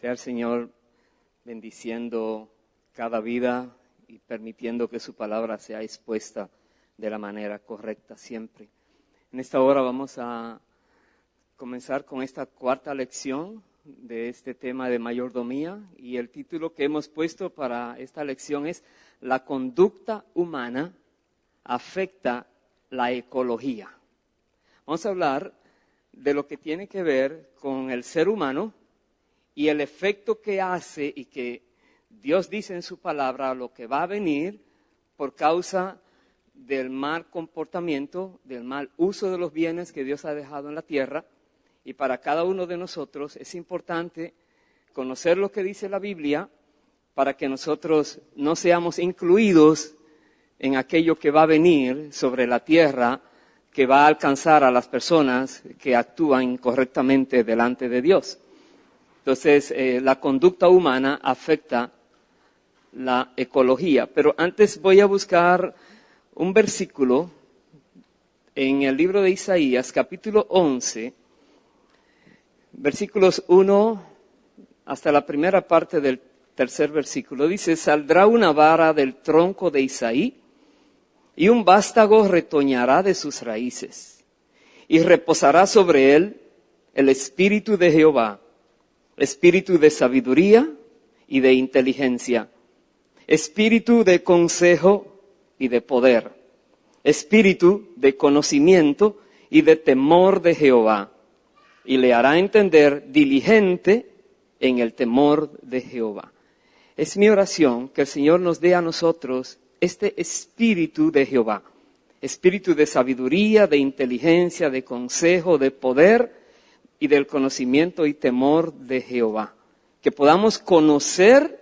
Sea el Señor bendiciendo cada vida y permitiendo que su palabra sea expuesta de la manera correcta siempre. En esta hora vamos a comenzar con esta cuarta lección de este tema de mayordomía, y el título que hemos puesto para esta lección es La conducta humana afecta la ecología. Vamos a hablar de lo que tiene que ver con el ser humano y el efecto que hace y que Dios dice en su palabra lo que va a venir por causa del mal comportamiento, del mal uso de los bienes que Dios ha dejado en la tierra. Y para cada uno de nosotros es importante conocer lo que dice la Biblia para que nosotros no seamos incluidos en aquello que va a venir sobre la tierra, que va a alcanzar a las personas que actúan incorrectamente delante de Dios. Entonces, la conducta humana afecta la ecología. Pero antes voy a buscar un versículo en el libro de Isaías, capítulo 11, versículos 1 hasta la primera parte del tercer versículo. Dice: saldrá una vara del tronco de Isaí, y un vástago retoñará de sus raíces, y reposará sobre él el espíritu de Jehová, espíritu de sabiduría y de inteligencia, espíritu de consejo y de poder, espíritu de conocimiento y de temor de Jehová, y le hará entender diligente en el temor de Jehová. Es mi oración que el Señor nos dé a nosotros este espíritu de Jehová, espíritu de sabiduría, de inteligencia, de consejo, de poder y del conocimiento y temor de Jehová. Que podamos conocer,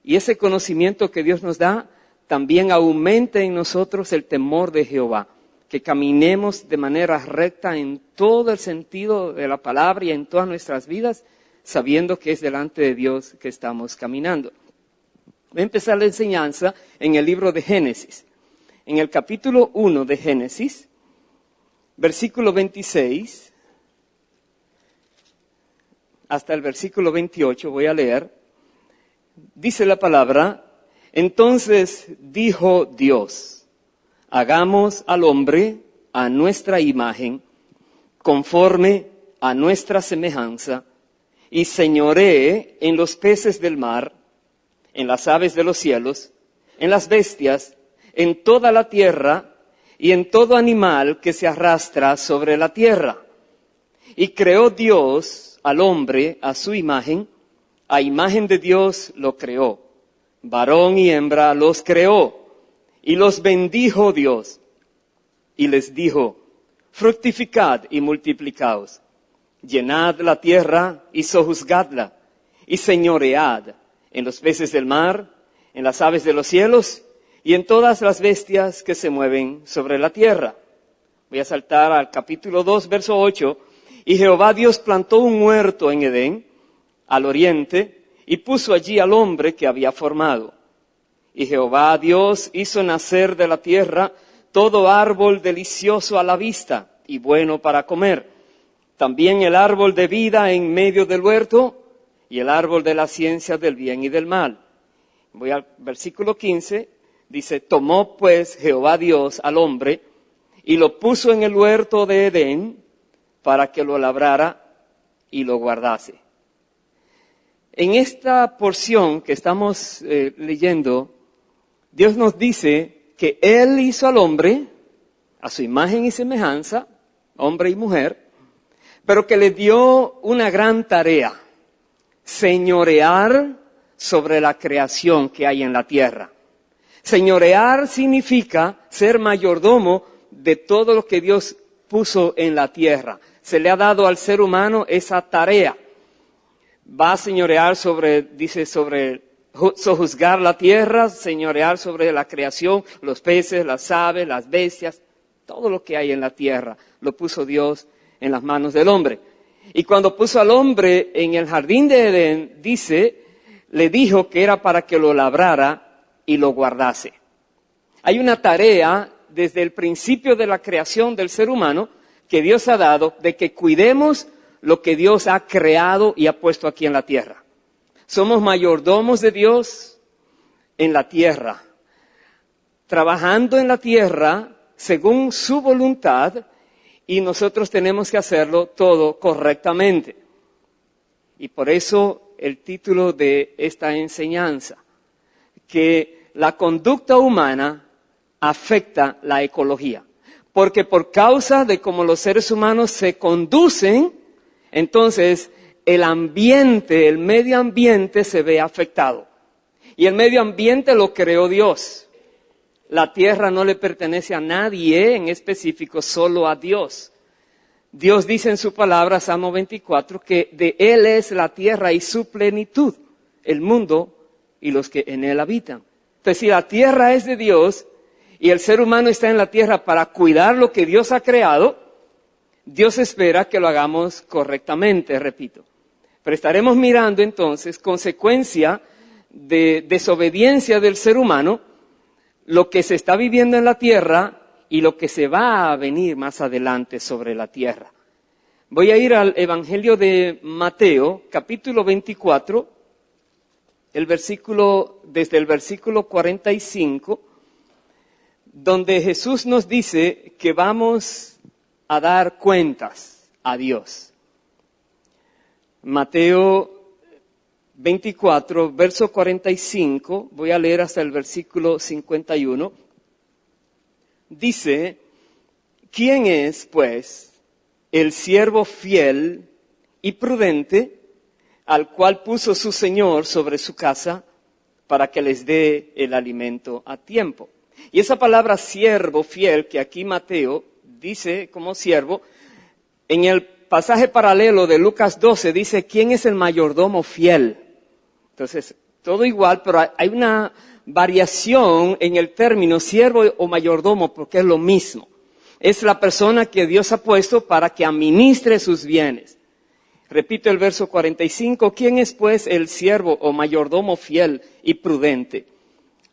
y ese conocimiento que Dios nos da también aumente en nosotros el temor de Jehová. Que caminemos de manera recta en todo el sentido de la palabra y en todas nuestras vidas, sabiendo que es delante de Dios que estamos caminando. Voy a empezar la enseñanza en el libro de Génesis. En el capítulo 1 de Génesis, versículo 26, hasta el versículo 28, voy a leer. Dice la palabra: entonces dijo Dios: hagamos al hombre a nuestra imagen, conforme a nuestra semejanza, y señoree en los peces del mar, en las aves de los cielos, en las bestias, en toda la tierra y en todo animal que se arrastra sobre la tierra. Y creó Dios al hombre a su imagen, a imagen de Dios lo creó, varón y hembra los creó, y los bendijo Dios, y les dijo: fructificad y multiplicaos, llenad la tierra y sojuzgadla, y señoread en los peces del mar, en las aves de los cielos, y en todas las bestias que se mueven sobre la tierra. Voy a saltar al capítulo 2, verso 8. Y Jehová Dios plantó un huerto en Edén, al oriente, y puso allí al hombre que había formado. Y Jehová Dios hizo nacer de la tierra todo árbol delicioso a la vista y bueno para comer. También el árbol de vida en medio del huerto y el árbol de la ciencia del bien y del mal. Voy al versículo 15, dice: tomó pues Jehová Dios al hombre y lo puso en el huerto de Edén para que lo labrara y lo guardase. En esta porción que estamos leyendo, Dios nos dice que Él hizo al hombre a su imagen y semejanza, hombre y mujer, pero que le dio una gran tarea: señorear sobre la creación que hay en la tierra. Señorear significa ser mayordomo de todo lo que Dios puso en la tierra. Se le ha dado al ser humano esa tarea. Va a señorear sobre sojuzgar la tierra, señorear sobre la creación, los peces, las aves, las bestias, todo lo que hay en la tierra lo puso Dios en las manos del hombre. Y cuando puso al hombre en el jardín de Edén, le dijo que era para que lo labrara y lo guardase. Hay una tarea desde el principio de la creación del ser humano que Dios ha dado de que cuidemos lo que Dios ha creado y ha puesto aquí en la tierra. Somos mayordomos de Dios en la tierra, trabajando en la tierra según su voluntad, y nosotros tenemos que hacerlo todo correctamente. Y por eso el título de esta enseñanza, que la conducta humana afecta la ecología. Porque por causa de cómo los seres humanos se conducen, entonces el ambiente, el medio ambiente se ve afectado. Y el medio ambiente lo creó Dios. La tierra no le pertenece a nadie en específico, solo a Dios. Dios dice en su palabra, Salmo 24, que de Él es la tierra y su plenitud, el mundo y los que en Él habitan. Entonces, si la tierra es de Dios y el ser humano está en la tierra para cuidar lo que Dios ha creado, Dios espera que lo hagamos correctamente, repito. Pero estaremos mirando entonces consecuencia de desobediencia del ser humano, lo que se está viviendo en la tierra y lo que se va a venir más adelante sobre la tierra. Voy a ir al Evangelio de Mateo, capítulo 24, desde el versículo 45, donde Jesús nos dice que vamos a dar cuentas a Dios. Mateo 24, verso 45, voy a leer hasta el versículo 51, dice, ¿quién es, pues, el siervo fiel y prudente al cual puso su Señor sobre su casa para que les dé el alimento a tiempo? Y esa palabra siervo fiel, que aquí Mateo dice como siervo, en el pasaje paralelo de Lucas 12 dice, ¿quién es el mayordomo fiel? Entonces, todo igual, pero hay una variación en el término siervo o mayordomo, porque es lo mismo. Es la persona que Dios ha puesto para que administre sus bienes. Repito el verso 45, ¿quién es pues el siervo o mayordomo fiel y prudente,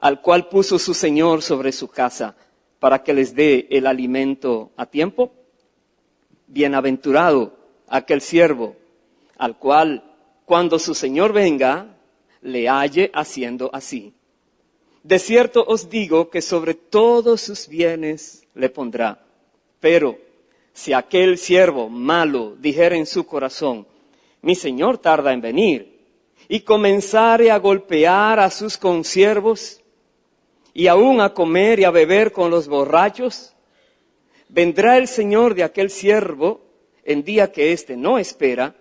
al cual puso su Señor sobre su casa, para que les dé el alimento a tiempo? Bienaventurado aquel siervo, al cual, cuando su Señor venga, le halle haciendo así. De cierto os digo que sobre todos sus bienes le pondrá. Pero si aquel siervo malo dijera en su corazón, mi Señor tarda en venir, y comenzare a golpear a sus consiervos, y aún a comer y a beber con los borrachos, vendrá el Señor de aquel siervo en día que éste no espera,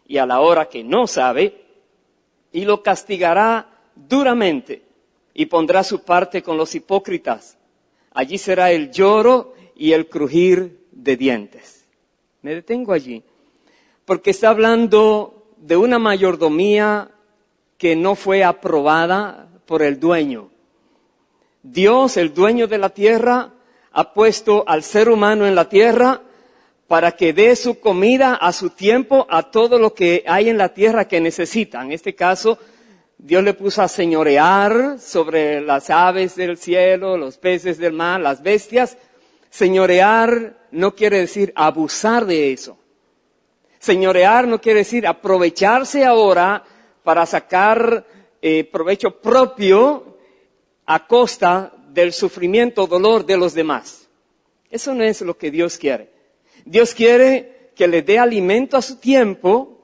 y a la hora que no sabe, y lo castigará duramente, y pondrá su parte con los hipócritas. Allí será el lloro y el crujir de dientes. Me detengo allí, porque está hablando de una mayordomía que no fue aprobada por el dueño. Dios, el dueño de la tierra, ha puesto al ser humano en la tierra para que dé su comida a su tiempo a todo lo que hay en la tierra que necesita. En este caso, Dios le puso a señorear sobre las aves del cielo, los peces del mar, las bestias. Señorear no quiere decir abusar de eso. Señorear no quiere decir aprovecharse ahora para sacar provecho propio a costa del sufrimiento o dolor de los demás. Eso no es lo que Dios quiere. Dios quiere que le dé alimento a su tiempo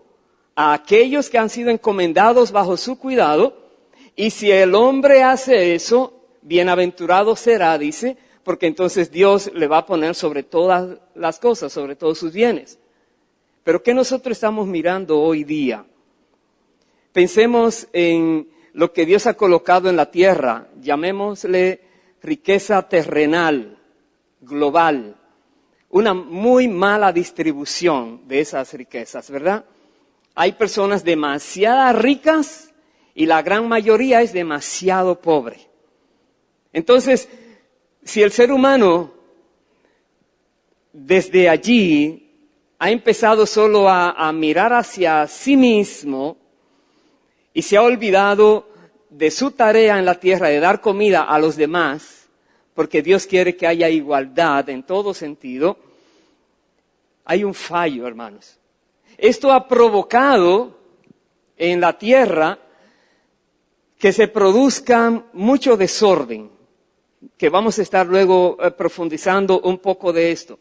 a aquellos que han sido encomendados bajo su cuidado, y si el hombre hace eso, bienaventurado será, dice, porque entonces Dios le va a poner sobre todas las cosas, sobre todos sus bienes. Pero ¿qué nosotros estamos mirando hoy día? Pensemos en lo que Dios ha colocado en la tierra, llamémosle riqueza terrenal, global, una muy mala distribución de esas riquezas, ¿verdad? Hay personas demasiado ricas y la gran mayoría es demasiado pobre. Entonces, si el ser humano desde allí ha empezado solo a mirar hacia sí mismo y se ha olvidado de su tarea en la tierra de dar comida a los demás, porque Dios quiere que haya igualdad en todo sentido, hay un fallo, hermanos. Esto ha provocado en la tierra que se produzca mucho desorden, que vamos a estar luego profundizando un poco de esto.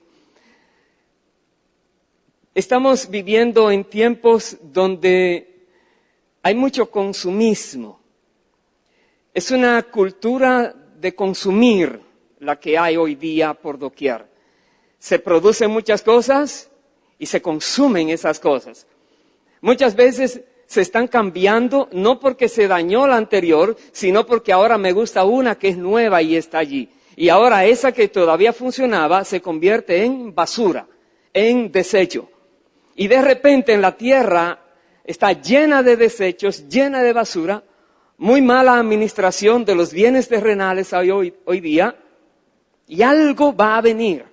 Estamos viviendo en tiempos donde hay mucho consumismo. Es una cultura de consumir la que hay hoy día por doquier. Se producen muchas cosas y se consumen esas cosas. Muchas veces se están cambiando, no porque se dañó la anterior, sino porque ahora me gusta una que es nueva y está allí. Y ahora esa que todavía funcionaba se convierte en basura, en desecho. Y de repente en la tierra está llena de desechos, llena de basura, muy mala administración de los bienes terrenales hoy día, y algo va a venir,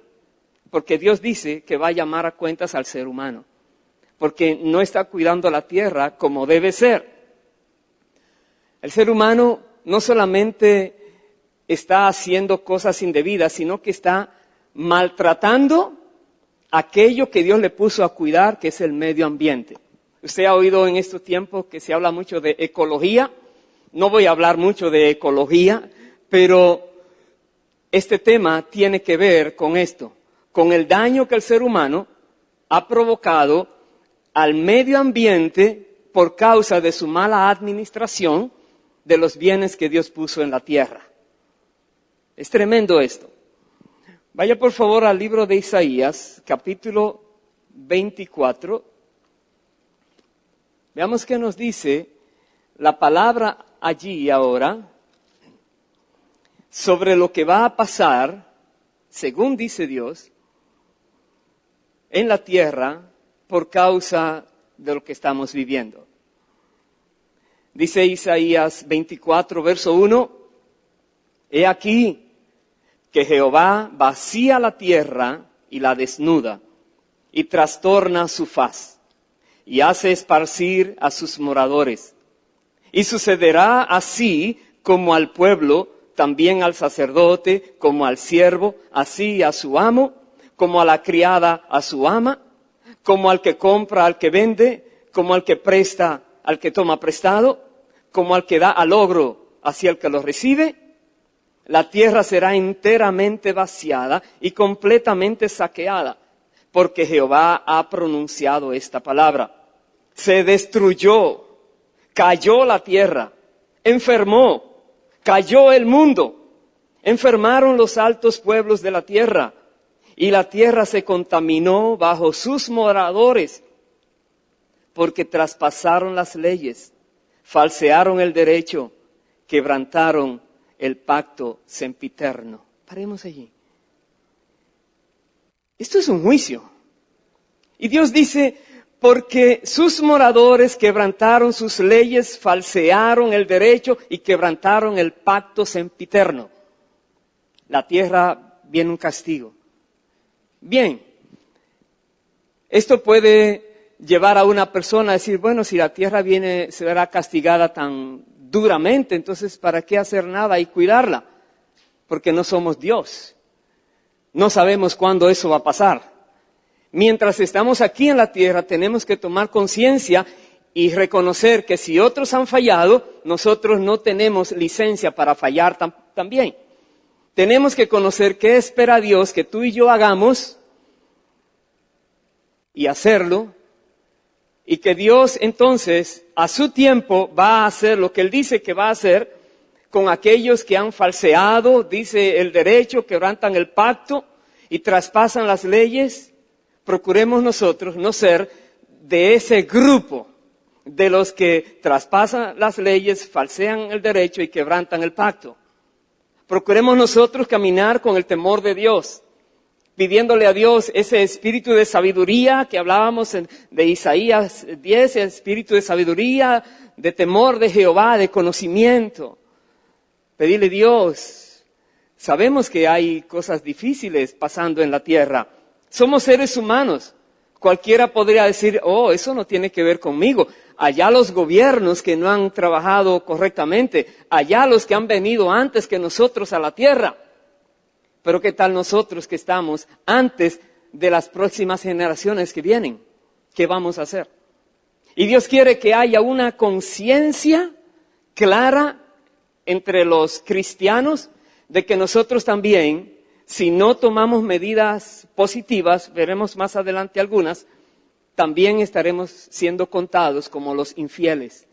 porque Dios dice que va a llamar a cuentas al ser humano, porque no está cuidando la tierra como debe ser. El ser humano no solamente está haciendo cosas indebidas, sino que está maltratando aquello que Dios le puso a cuidar, que es el medio ambiente. Usted ha oído en estos tiempos que se habla mucho de ecología. No voy a hablar mucho de ecología, pero este tema tiene que ver con esto, con el daño que el ser humano ha provocado al medio ambiente por causa de su mala administración de los bienes que Dios puso en la tierra. Es tremendo esto. Vaya por favor al libro de Isaías, capítulo 24. Veamos qué nos dice la palabra allí ahora sobre lo que va a pasar, según dice Dios, en la tierra por causa de lo que estamos viviendo. Dice Isaías 24, verso 1, He aquí que Jehová vacía la tierra y la desnuda, y trastorna su faz, y hace esparcir a sus moradores. Y sucederá así como al pueblo, también al sacerdote, como al siervo, así a su amo, como a la criada a su ama, como al que compra al que vende, como al que presta al que toma prestado, como al que da al ogro hacia el que lo recibe. La tierra será enteramente vaciada y completamente saqueada, porque Jehová ha pronunciado esta palabra. Se destruyó, cayó la tierra, enfermó, cayó el mundo, enfermaron los altos pueblos de la tierra, y la tierra se contaminó bajo sus moradores, porque traspasaron las leyes, falsearon el derecho, quebrantaron el pacto sempiterno. Paremos allí. Esto es un juicio. Y Dios dice, porque sus moradores quebrantaron sus leyes, falsearon el derecho y quebrantaron el pacto sempiterno. La tierra viene un castigo. Bien, esto puede llevar a una persona a decir, bueno, si la tierra viene, será castigada tan duramente, entonces ¿para qué hacer nada y cuidarla? Porque no somos Dios. No sabemos cuándo eso va a pasar. Mientras estamos aquí en la tierra tenemos que tomar conciencia y reconocer que si otros han fallado, nosotros no tenemos licencia para fallar también. Tenemos que conocer qué espera Dios que tú y yo hagamos y hacerlo. Y que Dios entonces a su tiempo va a hacer lo que Él dice que va a hacer con aquellos que han falseado, dice el derecho, quebrantan el pacto y traspasan las leyes. Procuremos nosotros no ser de ese grupo de los que traspasan las leyes, falsean el derecho y quebrantan el pacto. Procuremos nosotros caminar con el temor de Dios, pidiéndole a Dios ese espíritu de sabiduría que hablábamos de Isaías 10, el espíritu de sabiduría, de temor de Jehová, de conocimiento. Pedirle a Dios, sabemos que hay cosas difíciles pasando en la tierra. Somos seres humanos. Cualquiera podría decir, oh, eso no tiene que ver conmigo. Allá los gobiernos que no han trabajado correctamente, allá los que han venido antes que nosotros a la tierra. Pero ¿qué tal nosotros que estamos antes de las próximas generaciones que vienen? ¿Qué vamos a hacer? Y Dios quiere que haya una conciencia clara entre los cristianos de que nosotros también, si no tomamos medidas positivas, veremos más adelante algunas, también estaremos siendo contados como los infieles.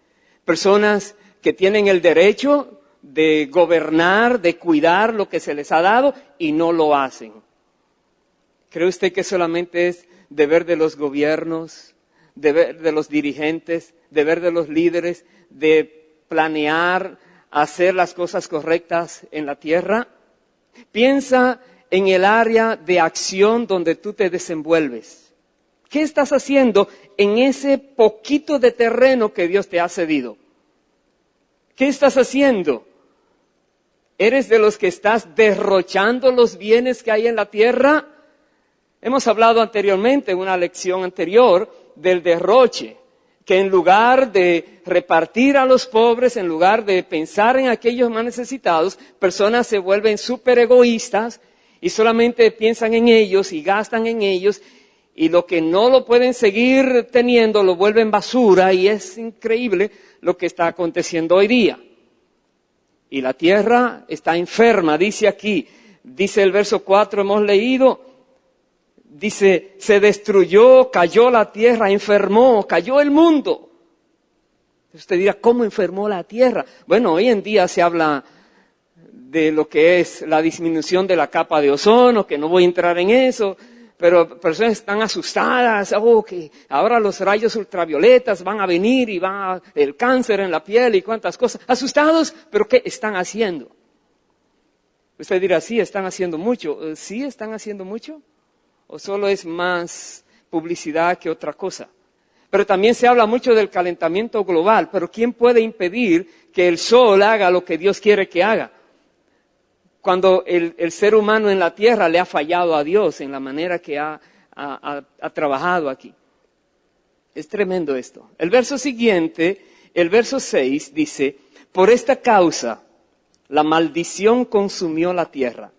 Personas que tienen el derecho de gobernar, de cuidar lo que se les ha dado y no lo hacen. ¿Cree usted que solamente es deber de los gobiernos, deber de los dirigentes, deber de los líderes, de planear, hacer las cosas correctas en la tierra? Piensa en el área de acción donde tú te desenvuelves. ¿Qué estás haciendo en ese poquito de terreno que Dios te ha cedido? ¿Qué estás haciendo? ¿Eres de los que estás derrochando los bienes que hay en la tierra? Hemos hablado anteriormente, en una lección anterior, del derroche, que en lugar de repartir a los pobres, en lugar de pensar en aquellos más necesitados, personas se vuelven súper egoístas y solamente piensan en ellos y gastan en ellos, y lo que no lo pueden seguir teniendo lo vuelven basura, y es increíble lo que está aconteciendo hoy día. Y la tierra está enferma, dice aquí, dice el verso 4, hemos leído, dice, se destruyó, cayó la tierra, enfermó, cayó el mundo. Usted dirá, ¿cómo enfermó la tierra? Bueno, hoy en día se habla de lo que es la disminución de la capa de ozono, que no voy a entrar en eso, pero personas están asustadas, que ahora los rayos ultravioletas van a venir y va el cáncer en la piel y cuántas cosas. Asustados, pero ¿qué están haciendo? Usted dirá, sí, están haciendo mucho. ¿Sí están haciendo mucho? ¿O solo es más publicidad que otra cosa? Pero también se habla mucho del calentamiento global, pero ¿quién puede impedir que el sol haga lo que Dios quiere que haga? Cuando el ser humano en la tierra le ha fallado a Dios en la manera que ha trabajado aquí. Es tremendo esto. El verso siguiente, el verso 6, dice, por esta causa la maldición consumió la tierra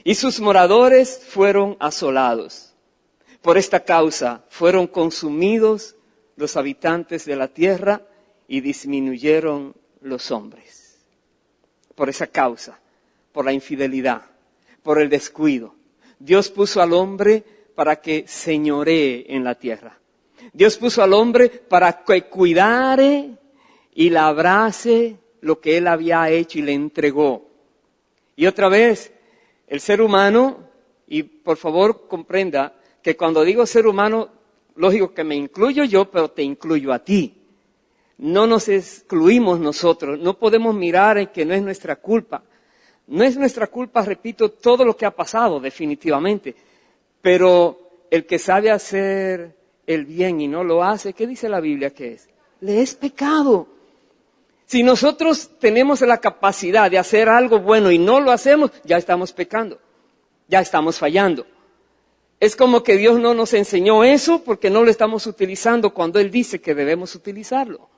y sus moradores fueron asolados. Por esta causa fueron consumidos los habitantes de la tierra y disminuyeron los hombres. Por esa causa. Por la infidelidad, por el descuido. Dios puso al hombre para que señoree en la tierra. Dios puso al hombre para que cuidare y labrase lo que él había hecho y le entregó. Y otra vez, el ser humano, y por favor comprenda que cuando digo ser humano, lógico que me incluyo yo, pero te incluyo a ti. No nos excluimos nosotros, no podemos mirar en que no es nuestra culpa. No es nuestra culpa, repito, todo lo que ha pasado, definitivamente. Pero el que sabe hacer el bien y no lo hace, ¿qué dice la Biblia que es? Le es pecado. Si nosotros tenemos la capacidad de hacer algo bueno y no lo hacemos, ya estamos pecando, ya estamos fallando. Es como que Dios no nos enseñó eso porque no lo estamos utilizando cuando Él dice que debemos utilizarlo.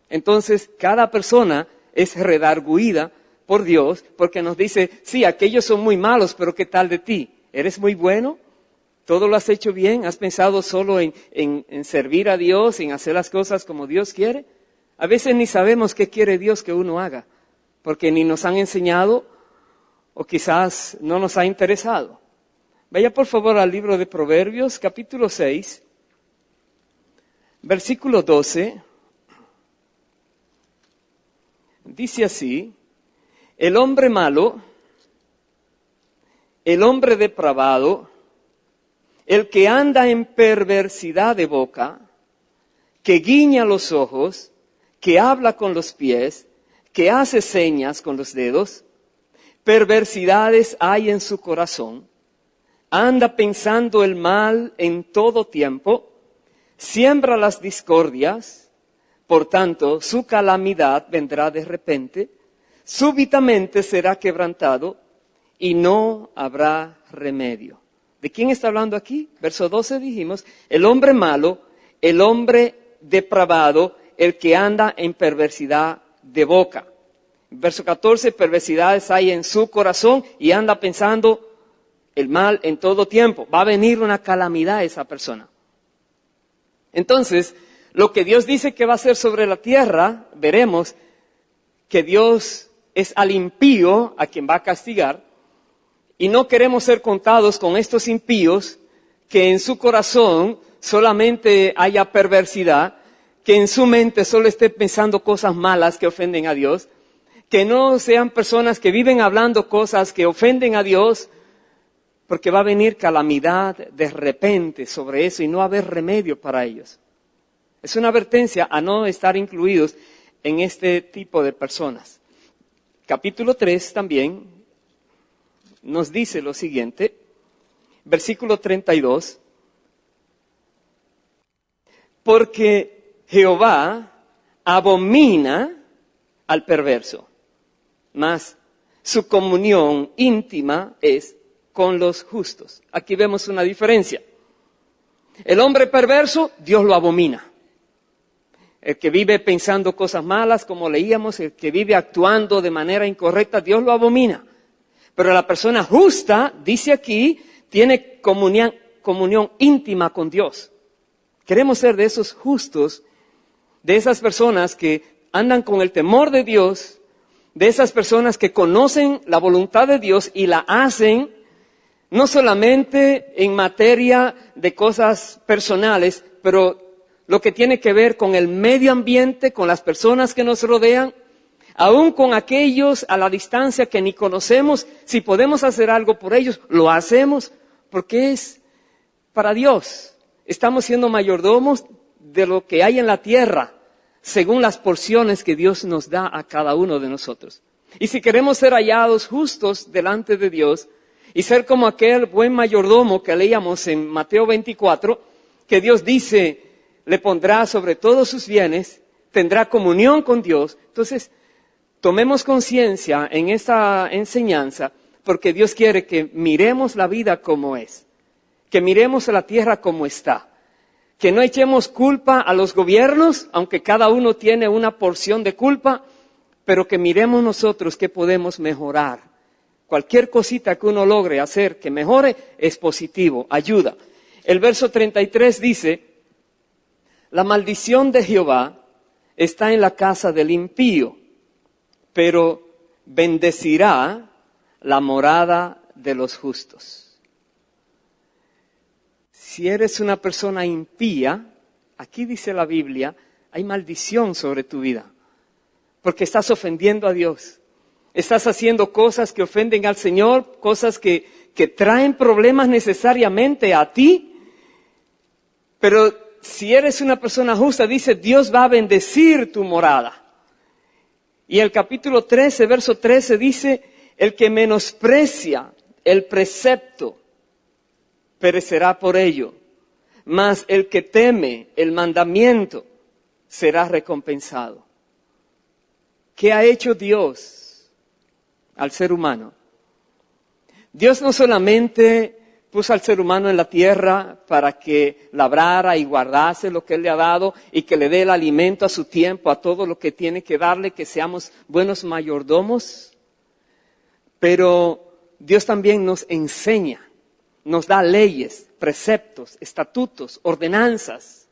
Entonces, cada persona es redarguida por Dios, porque nos dice, sí, aquellos son muy malos, pero ¿qué tal de ti? ¿Eres muy bueno? ¿Todo lo has hecho bien? ¿Has pensado solo en servir a Dios, en hacer las cosas como Dios quiere? A veces ni sabemos qué quiere Dios que uno haga, porque ni nos han enseñado o quizás no nos ha interesado. Vaya por favor al libro de Proverbios, capítulo 6, versículo 12. Dice así, el hombre malo, el hombre depravado, el que anda en perversidad de boca, que guiña los ojos, que habla con los pies, que hace señas con los dedos, perversidades hay en su corazón, anda pensando el mal en todo tiempo, siembra las discordias, por tanto su calamidad vendrá de repente, súbitamente será quebrantado y no habrá remedio. ¿De quién está hablando aquí? Verso 12 dijimos, el hombre malo, el hombre depravado, el que anda en perversidad de boca. Verso 14, perversidades hay en su corazón y anda pensando el mal en todo tiempo. Va a venir una calamidad a esa persona. Entonces, lo que Dios dice que va a hacer sobre la tierra, veremos, que Dios es al impío a quien va a castigar, y no queremos ser contados con estos impíos que en su corazón solamente haya perversidad, que en su mente solo esté pensando cosas malas que ofenden a Dios, que no sean personas que viven hablando cosas que ofenden a Dios, porque va a venir calamidad de repente sobre eso y no va a haber remedio para ellos. Es una advertencia a no estar incluidos en este tipo de personas. Capítulo 3 también nos dice lo siguiente, versículo 32, porque Jehová abomina al perverso, mas su comunión íntima es con los justos. Aquí vemos una diferencia. El hombre perverso, Dios lo abomina. El que vive pensando cosas malas, como leíamos, el que vive actuando de manera incorrecta, Dios lo abomina. Pero la persona justa, dice aquí, tiene comunión íntima con Dios. Queremos ser de esos justos, de esas personas que andan con el temor de Dios, de esas personas que conocen la voluntad de Dios y la hacen, no solamente en materia de cosas personales, pero lo que tiene que ver con el medio ambiente, con las personas que nos rodean, aún con aquellos a la distancia que ni conocemos, si podemos hacer algo por ellos, lo hacemos, porque es para Dios. Estamos siendo mayordomos de lo que hay en la tierra, según las porciones que Dios nos da a cada uno de nosotros. Y si queremos ser hallados justos delante de Dios, y ser como aquel buen mayordomo que leíamos en Mateo 24, que Dios dice, le pondrá sobre todos sus bienes, tendrá comunión con Dios. Entonces, tomemos conciencia en esta enseñanza, porque Dios quiere que miremos la vida como es, que miremos a la tierra como está, que no echemos culpa a los gobiernos, aunque cada uno tiene una porción de culpa, pero que miremos nosotros qué podemos mejorar. Cualquier cosita que uno logre hacer que mejore es positivo, ayuda. El verso 33 dice, la maldición de Jehová está en la casa del impío, pero bendecirá la morada de los justos. Si eres una persona impía, aquí dice la Biblia, hay maldición sobre tu vida, porque estás ofendiendo a Dios. Estás haciendo cosas que ofenden al Señor, cosas que traen problemas necesariamente a ti. Pero si eres una persona justa, dice, Dios va a bendecir tu morada. Y el capítulo 13, verso 13 dice, el que menosprecia el precepto perecerá por ello, mas el que teme el mandamiento será recompensado. ¿Qué ha hecho Dios al ser humano? Dios no solamente puso al ser humano en la tierra para que labrara y guardase lo que Él le ha dado y que le dé el alimento a su tiempo, a todo lo que tiene que darle, que seamos buenos mayordomos, pero Dios también nos enseña, nos da leyes, preceptos, estatutos, ordenanzas.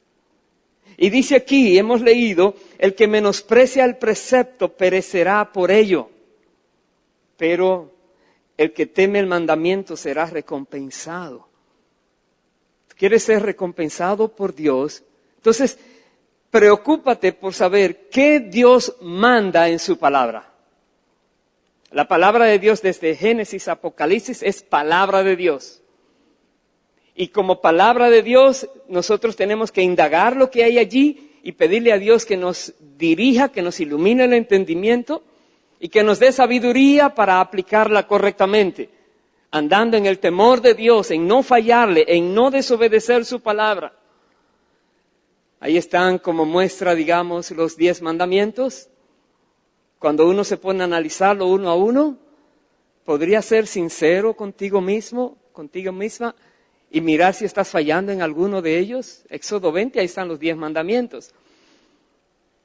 Y dice aquí, hemos leído, el que menosprecia el precepto perecerá por ello, pero el que teme el mandamiento será recompensado. ¿Quieres ser recompensado por Dios? Entonces, preocúpate por saber qué Dios manda en su palabra. La palabra de Dios desde Génesis a Apocalipsis es palabra de Dios. Y como palabra de Dios, nosotros tenemos que indagar lo que hay allí y pedirle a Dios que nos dirija, que nos ilumine el entendimiento y que nos dé sabiduría para aplicarla correctamente, andando en el temor de Dios, en no fallarle, en no desobedecer su palabra. Ahí están como muestra, digamos, los 10 mandamientos. Cuando uno se pone a analizarlo uno a uno, podría ser sincero contigo mismo, contigo misma, y mirar si estás fallando en alguno de ellos. Éxodo 20, ahí están los 10 mandamientos.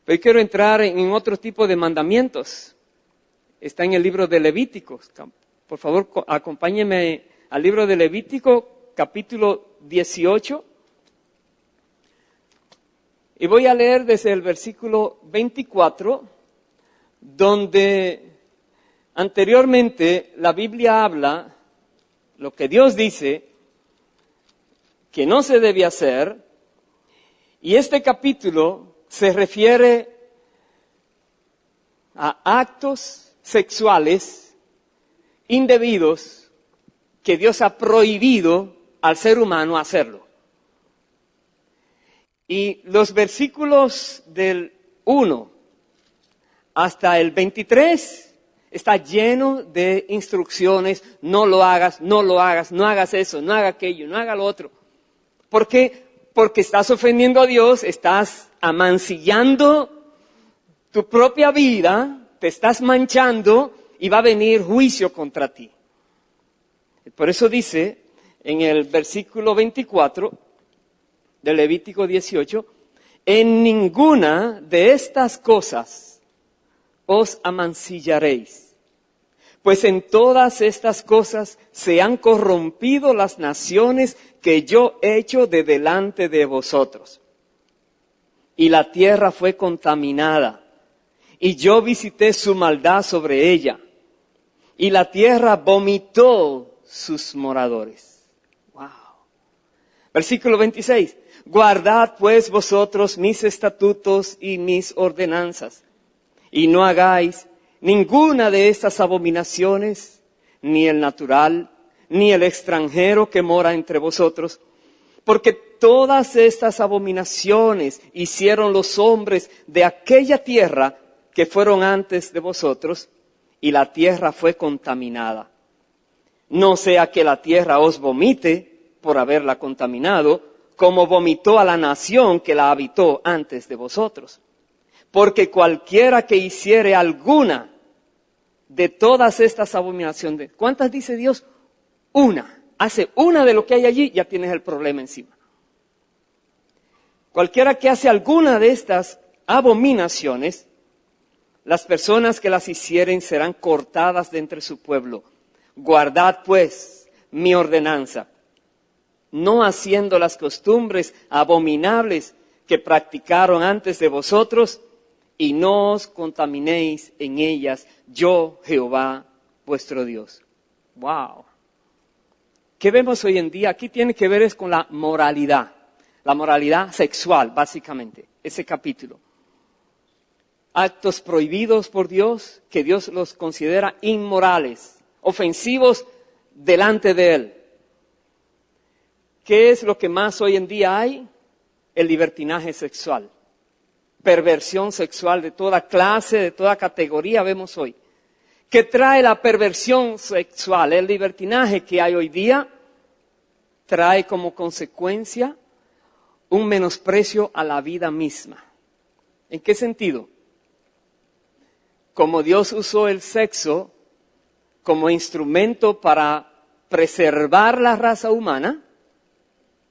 Pero quiero entrar en otro tipo de mandamientos. Está en el libro de Levítico. Por favor, acompáñenme al libro de Levítico, capítulo 18. Y voy a leer desde el versículo 24, donde anteriormente la Biblia habla, lo que Dios dice, que no se debe hacer, y este capítulo se refiere a actos sexuales indebidos que Dios ha prohibido al ser humano hacerlo. Y los versículos del 1 hasta el 23 está lleno de instrucciones: no lo hagas, no lo hagas, no hagas eso, no hagas aquello, no hagas lo otro. ¿Por qué? Porque estás ofendiendo a Dios, estás amancillando tu propia vida, te estás manchando y va a venir juicio contra ti. Por eso dice en el versículo 24 de Levítico 18, en ninguna de estas cosas os amancillaréis, pues en todas estas cosas se han corrompido las naciones que yo he hecho de delante de vosotros. Y la tierra fue contaminada, y yo visité su maldad sobre ella, y la tierra vomitó sus moradores. Wow. Versículo 26. Guardad pues vosotros mis estatutos y mis ordenanzas, y no hagáis ninguna de estas abominaciones, ni el natural, ni el extranjero que mora entre vosotros, porque todas estas abominaciones hicieron los hombres de aquella tierra que fueron antes de vosotros, y la tierra fue contaminada. No sea que la tierra os vomite por haberla contaminado, como vomitó a la nación que la habitó antes de vosotros. Porque cualquiera que hiciere alguna de todas estas abominaciones, ¿cuántas dice Dios? Una. Hace una de lo que hay allí, ya tienes el problema encima. Cualquiera que hace alguna de estas abominaciones, las personas que las hicieren serán cortadas de entre su pueblo. Guardad pues mi ordenanza, no haciendo las costumbres abominables que practicaron antes de vosotros, y no os contaminéis en ellas, yo Jehová vuestro Dios. Wow. ¿Qué vemos hoy en día? Aquí tiene que ver es con la moralidad sexual, básicamente, ese capítulo. Actos prohibidos por Dios, que Dios los considera inmorales, ofensivos delante de Él. ¿Qué es lo que más hoy en día hay? El libertinaje sexual. Perversión sexual de toda clase, de toda categoría vemos hoy. ¿Qué trae la perversión sexual? El libertinaje que hay hoy día trae como consecuencia un menosprecio a la vida misma. ¿En qué sentido? Como Dios usó el sexo como instrumento para preservar la raza humana,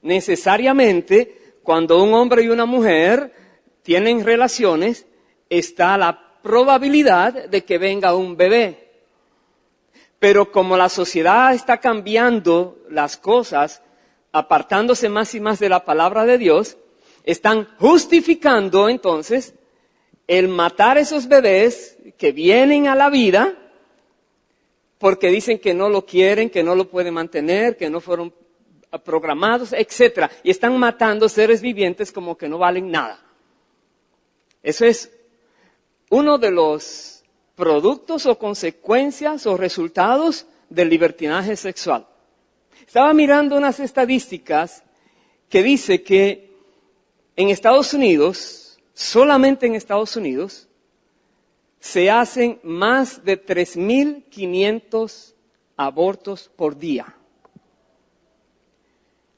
necesariamente cuando un hombre y una mujer tienen relaciones, está la probabilidad de que venga un bebé. Pero como la sociedad está cambiando las cosas, apartándose más y más de la palabra de Dios, están justificando entonces el matar esos bebés que vienen a la vida porque dicen que no lo quieren, que no lo pueden mantener, que no fueron programados, etc. Y están matando seres vivientes como que no valen nada. Eso es uno de los productos o consecuencias o resultados del libertinaje sexual. Estaba mirando unas estadísticas que dice que en Estados Unidos, solamente en Estados Unidos, se hacen más de 3.500 abortos por día.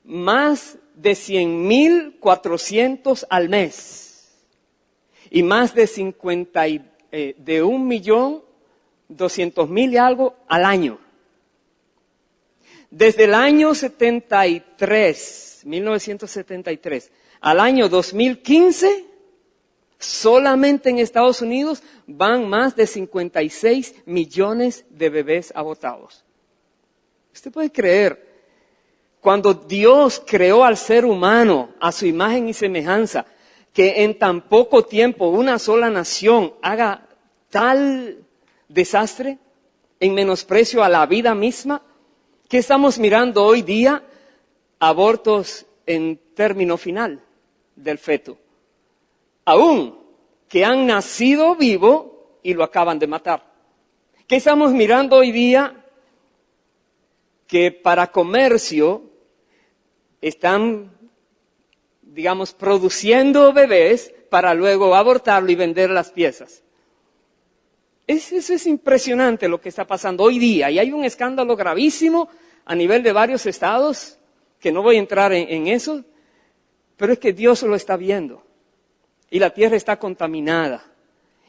Más de 100.400 al mes. Y más de 1.200.000 y algo al año. Desde el año 1973, al año 2015, solamente en Estados Unidos van más de 56 millones de bebés abortados. ¿Usted puede creer? Cuando Dios creó al ser humano a su imagen y semejanza, que en tan poco tiempo una sola nación haga total desastre, en menosprecio a la vida misma. ¿Qué estamos mirando hoy día? Abortos en término final del feto. Aún que han nacido vivo y lo acaban de matar. ¿Qué estamos mirando hoy día? Que para comercio están, digamos, produciendo bebés para luego abortarlo y vender las piezas. Eso es impresionante lo que está pasando hoy día. Y hay un escándalo gravísimo a nivel de varios estados, que no voy a entrar en eso, pero es que Dios lo está viendo. Y la tierra está contaminada.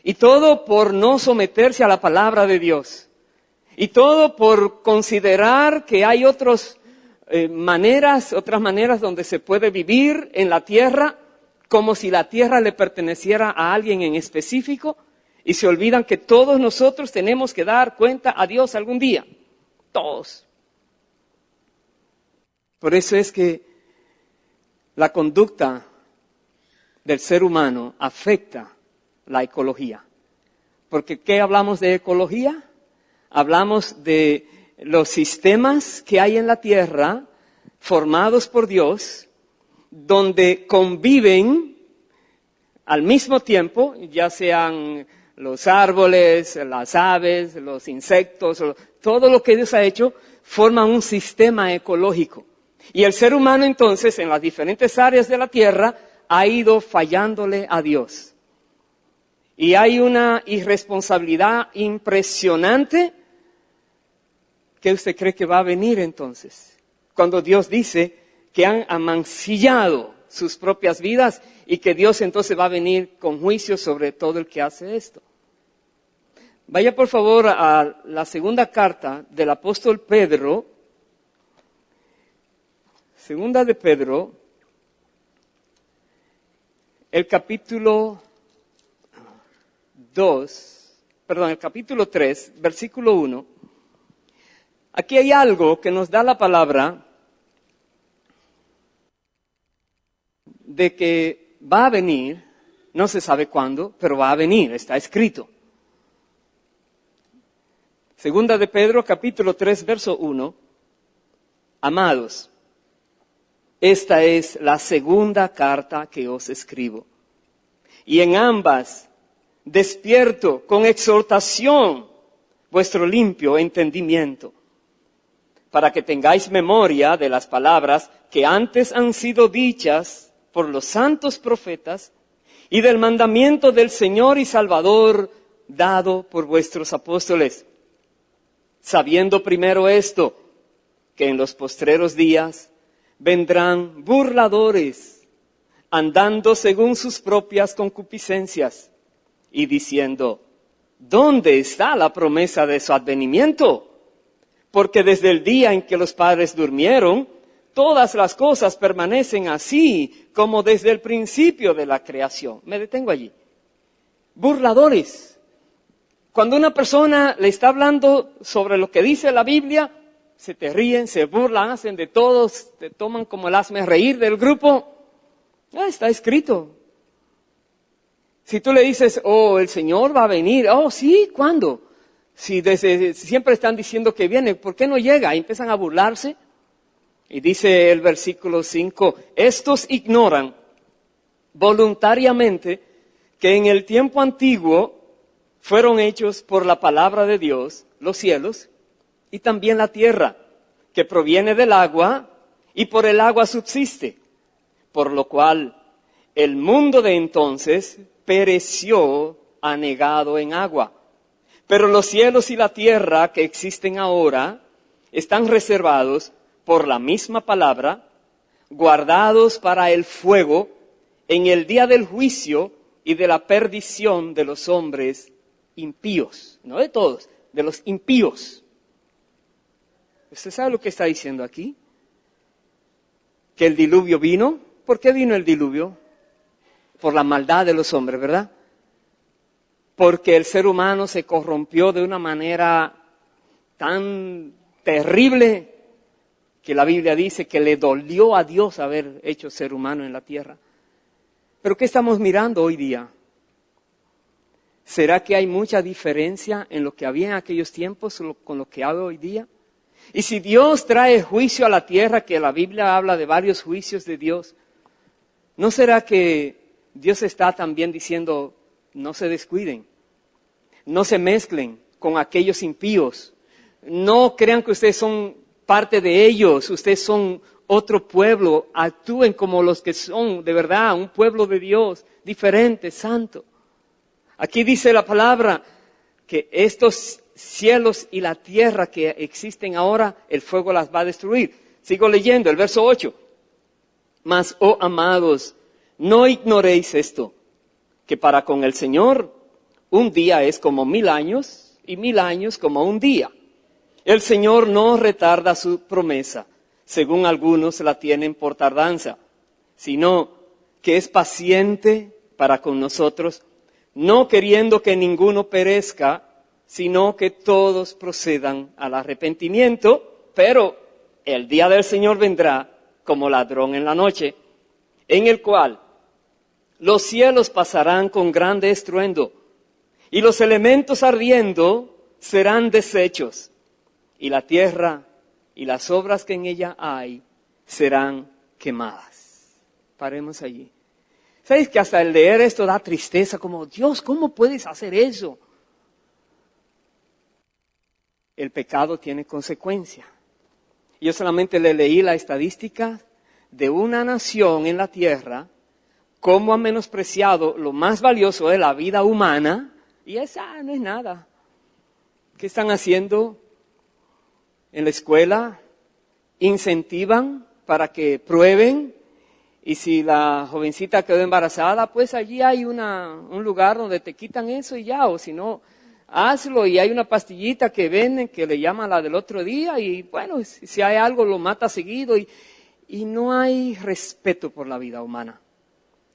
Y todo por no someterse a la palabra de Dios. Y todo por considerar que hay otras maneras donde se puede vivir en la tierra, como si la tierra le perteneciera a alguien en específico, y se olvidan que todos nosotros tenemos que dar cuenta a Dios algún día. Todos. Por eso es que la conducta del ser humano afecta la ecología. Porque ¿qué hablamos de ecología? Hablamos de los sistemas que hay en la tierra, formados por Dios, donde conviven al mismo tiempo, ya sean los árboles, las aves, los insectos, todo lo que Dios ha hecho, forma un sistema ecológico. Y el ser humano entonces, en las diferentes áreas de la tierra, ha ido fallándole a Dios. Y hay una irresponsabilidad impresionante. ¿Qué usted cree que va a venir entonces? Cuando Dios dice que han amancillado sus propias vidas y que Dios entonces va a venir con juicio sobre todo el que hace esto. Vaya por favor a la segunda carta del apóstol Pedro, segunda de Pedro, el capítulo 3, versículo 1. Aquí hay algo que nos da la palabra de que va a venir, no se sabe cuándo, pero va a venir, está escrito. Segunda de Pedro, capítulo 3, verso 1. Amados, esta es la segunda carta que os escribo. Y en ambas despierto con exhortación vuestro limpio entendimiento, para que tengáis memoria de las palabras que antes han sido dichas por los santos profetas y del mandamiento del Señor y Salvador dado por vuestros apóstoles. Sabiendo primero esto, que en los postreros días vendrán burladores, andando según sus propias concupiscencias, y diciendo, ¿dónde está la promesa de su advenimiento? Porque desde el día en que los padres durmieron, todas las cosas permanecen así como desde el principio de la creación. Me detengo allí. Burladores. Cuando una persona le está hablando sobre lo que dice la Biblia, se te ríen, se burlan, hacen de todos, te toman como el hazme reír del grupo. Está escrito. Si tú le dices, oh, el Señor va a venir, oh, sí, ¿cuándo? Si desde siempre están diciendo que viene, ¿por qué no llega? Y empiezan a burlarse. Y dice el versículo 5, estos ignoran voluntariamente que en el tiempo antiguo fueron hechos por la palabra de Dios los cielos y también la tierra, que proviene del agua y por el agua subsiste, por lo cual el mundo de entonces pereció anegado en agua. Pero los cielos y la tierra que existen ahora están reservados por la misma palabra, guardados para el fuego en el día del juicio y de la perdición de los hombres impíos, no de todos, de los impíos. ¿Usted sabe lo que está diciendo aquí? Que el diluvio vino. ¿Por qué vino el diluvio? Por la maldad de los hombres, ¿verdad? Porque el ser humano se corrompió de una manera tan terrible que la Biblia dice que le dolió a Dios haber hecho ser humano en la tierra. Pero ¿qué estamos mirando hoy día? ¿Será que hay mucha diferencia en lo que había en aquellos tiempos con lo que hay hoy día? Y si Dios trae juicio a la tierra, que la Biblia habla de varios juicios de Dios, ¿no será que Dios está también diciendo, no se descuiden, no se mezclen con aquellos impíos, no crean que ustedes son parte de ellos, ustedes son otro pueblo, actúen como los que son de verdad un pueblo de Dios, diferente, santo? Aquí dice la palabra que estos cielos y la tierra que existen ahora, el fuego las va a destruir. Sigo leyendo el verso 8. Mas, oh amados, no ignoréis esto, que para con el Señor un día es como 1000 años y 1000 años como un día. El Señor no retarda su promesa, según algunos la tienen por tardanza, sino que es paciente para con nosotros, no queriendo que ninguno perezca, sino que todos procedan al arrepentimiento. Pero el día del Señor vendrá como ladrón en la noche, en el cual los cielos pasarán con grande estruendo, y los elementos ardiendo serán deshechos, y la tierra y las obras que en ella hay serán quemadas. Paremos allí. ¿Sabes que hasta el leer esto da tristeza? Como, Dios, ¿cómo puedes hacer eso? El pecado tiene consecuencia. Yo solamente le leí la estadística de una nación en la tierra, cómo ha menospreciado lo más valioso de la vida humana, y esa no es nada. ¿Qué están haciendo en la escuela? Incentivan para que prueben, y si la jovencita quedó embarazada, pues allí hay un lugar donde te quitan eso y ya, o si no, hazlo, y hay una pastillita que venden que le llaman la del otro día, y bueno, si hay algo lo mata seguido, y no hay respeto por la vida humana.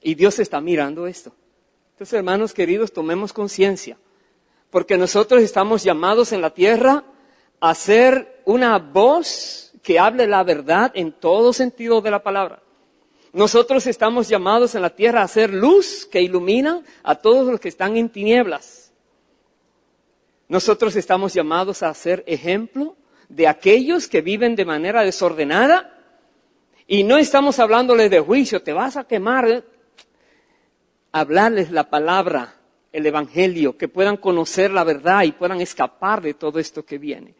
Y Dios está mirando esto. Entonces, hermanos queridos, tomemos conciencia, porque nosotros estamos llamados en la tierra a ser una voz que hable la verdad en todo sentido de la palabra. Nosotros estamos llamados en la tierra a ser luz que ilumina a todos los que están en tinieblas. Nosotros estamos llamados a ser ejemplo de aquellos que viven de manera desordenada, y no estamos hablándoles de juicio, te vas a quemar. Hablarles la palabra, el evangelio, que puedan conocer la verdad y puedan escapar de todo esto que viene.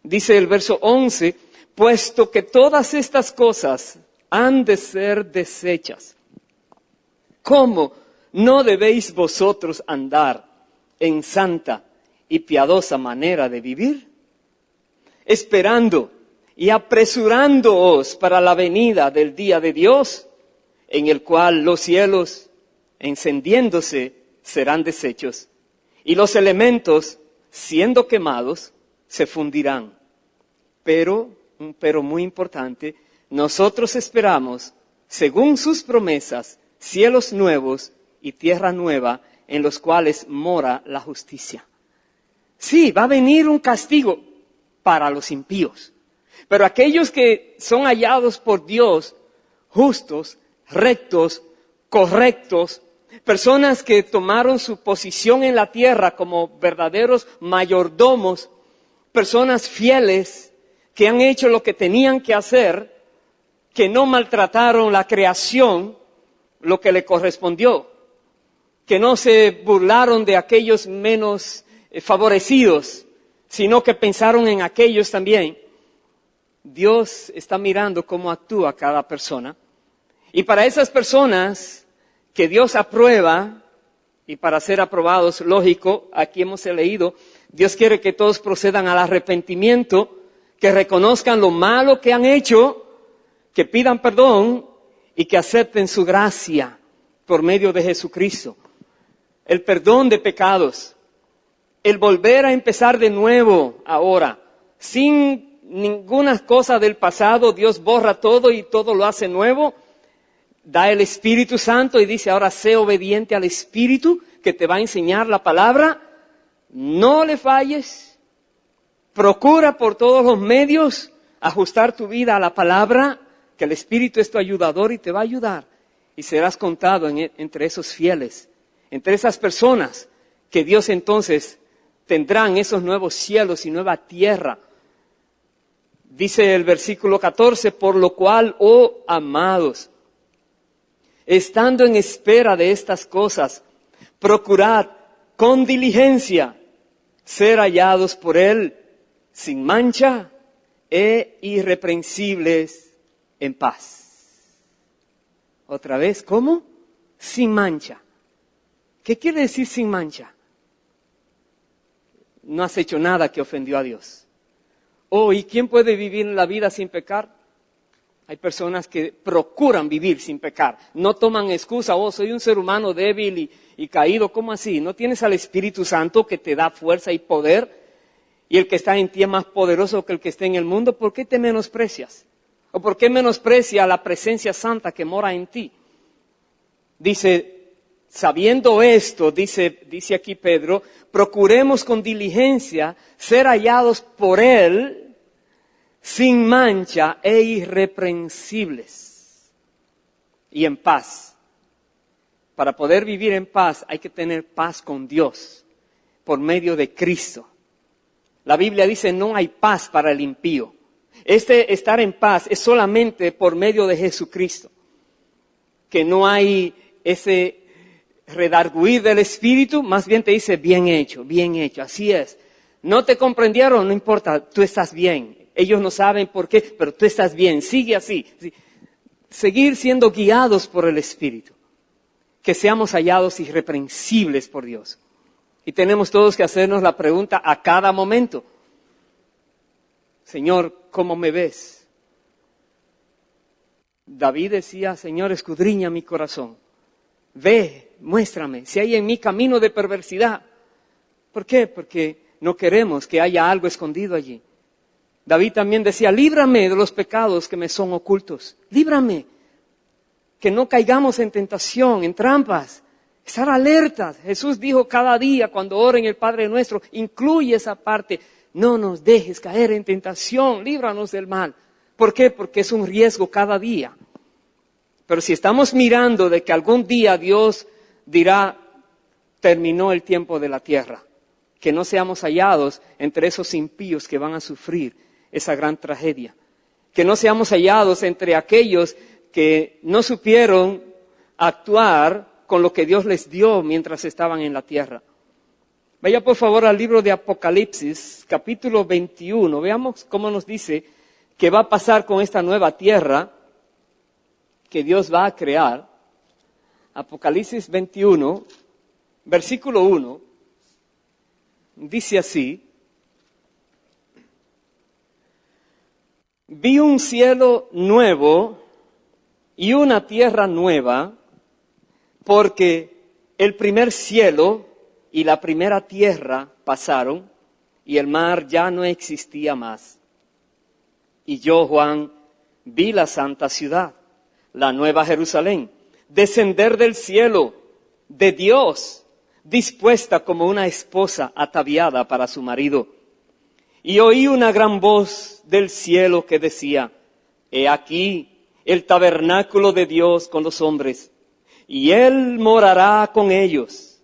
Dice el verso 11, puesto que todas estas cosas han de ser deshechas, ¿cómo no debéis vosotros andar en santa y piadosa manera de vivir? Esperando y apresurándoos para la venida del día de Dios, en el cual los cielos, encendiéndose, serán deshechos, y los elementos, siendo quemados, se fundirán. Pero, un pero muy importante, nosotros esperamos, según sus promesas, cielos nuevos y tierra nueva, en los cuales mora la justicia. Sí, va a venir un castigo para los impíos, pero aquellos que son hallados por Dios, justos, rectos, correctos, personas que tomaron su posición en la tierra como verdaderos mayordomos, personas fieles que han hecho lo que tenían que hacer, que no maltrataron la creación, lo que le correspondió, que no se burlaron de aquellos menos favorecidos, sino que pensaron en aquellos también. Dios está mirando cómo actúa cada persona. Y para esas personas que Dios aprueba, y para ser aprobados, lógico, aquí hemos leído, Dios quiere que todos procedan al arrepentimiento, que reconozcan lo malo que han hecho, que pidan perdón y que acepten su gracia por medio de Jesucristo. El perdón de pecados, el volver a empezar de nuevo ahora, sin ninguna cosa del pasado. Dios borra todo y todo lo hace nuevo. Da el Espíritu Santo y dice, ahora sé obediente al Espíritu que te va a enseñar la palabra. No le falles. Procura por todos los medios ajustar tu vida a la palabra, que el Espíritu es tu ayudador y te va a ayudar. Y serás contado entre esos fieles, entre esas personas que Dios entonces tendrá esos nuevos cielos y nueva tierra. Dice el versículo 14, por lo cual, oh amados, estando en espera de estas cosas, procurad con diligencia ser hallados por Él sin mancha e irreprensibles en paz. Otra vez, ¿cómo? Sin mancha. ¿Qué quiere decir sin mancha? No has hecho nada que ofendió a Dios. Oh, ¿y quién puede vivir la vida sin pecar? Hay personas que procuran vivir sin pecar. No toman excusa, oh, soy un ser humano débil y caído. ¿Cómo así? ¿No tienes al Espíritu Santo que te da fuerza y poder? Y el que está en ti es más poderoso que el que está en el mundo. ¿Por qué te menosprecias? ¿O por qué menosprecia la presencia santa que mora en ti? Dice, sabiendo esto, dice aquí Pedro, procuremos con diligencia ser hallados por Él sin mancha e irreprensibles y en paz. Para poder vivir en paz hay que tener paz con Dios por medio de Cristo. La Biblia dice no hay paz para el impío. Estar en paz es solamente por medio de Jesucristo. Que no hay ese redarguir del Espíritu, más bien te dice bien hecho, así es. No te comprendieron, no importa, tú estás bien. Ellos no saben por qué, pero tú estás bien, sigue así. Seguir siendo guiados por el Espíritu. Que seamos hallados irreprensibles por Dios. Y tenemos todos que hacernos la pregunta a cada momento. Señor, ¿cómo me ves? David decía, Señor, escudriña mi corazón. Ve, muéstrame si hay en mí camino de perversidad. ¿Por qué? Porque no queremos que haya algo escondido allí. David también decía, líbrame de los pecados que me son ocultos. Líbrame, que no caigamos en tentación, en trampas. Estar alertas. Jesús dijo cada día cuando oren el Padre Nuestro, incluye esa parte. No nos dejes caer en tentación, líbranos del mal. ¿Por qué? Porque es un riesgo cada día. Pero si estamos mirando de que algún día Dios dirá, terminó el tiempo de la tierra, que no seamos hallados entre esos impíos que van a sufrir esa gran tragedia. Que no seamos hallados entre aquellos que no supieron actuar con lo que Dios les dio mientras estaban en la tierra. Vaya por favor al libro de Apocalipsis, capítulo 21. Veamos cómo nos dice que va a pasar con esta nueva tierra que Dios va a crear. Apocalipsis 21, versículo 1, dice así. Vi un cielo nuevo y una tierra nueva, porque el primer cielo y la primera tierra pasaron y el mar ya no existía más. Y yo, Juan, vi la santa ciudad, la nueva Jerusalén, descender del cielo de Dios, dispuesta como una esposa ataviada para su marido. Y oí una gran voz del cielo que decía, he aquí el tabernáculo de Dios con los hombres, y Él morará con ellos,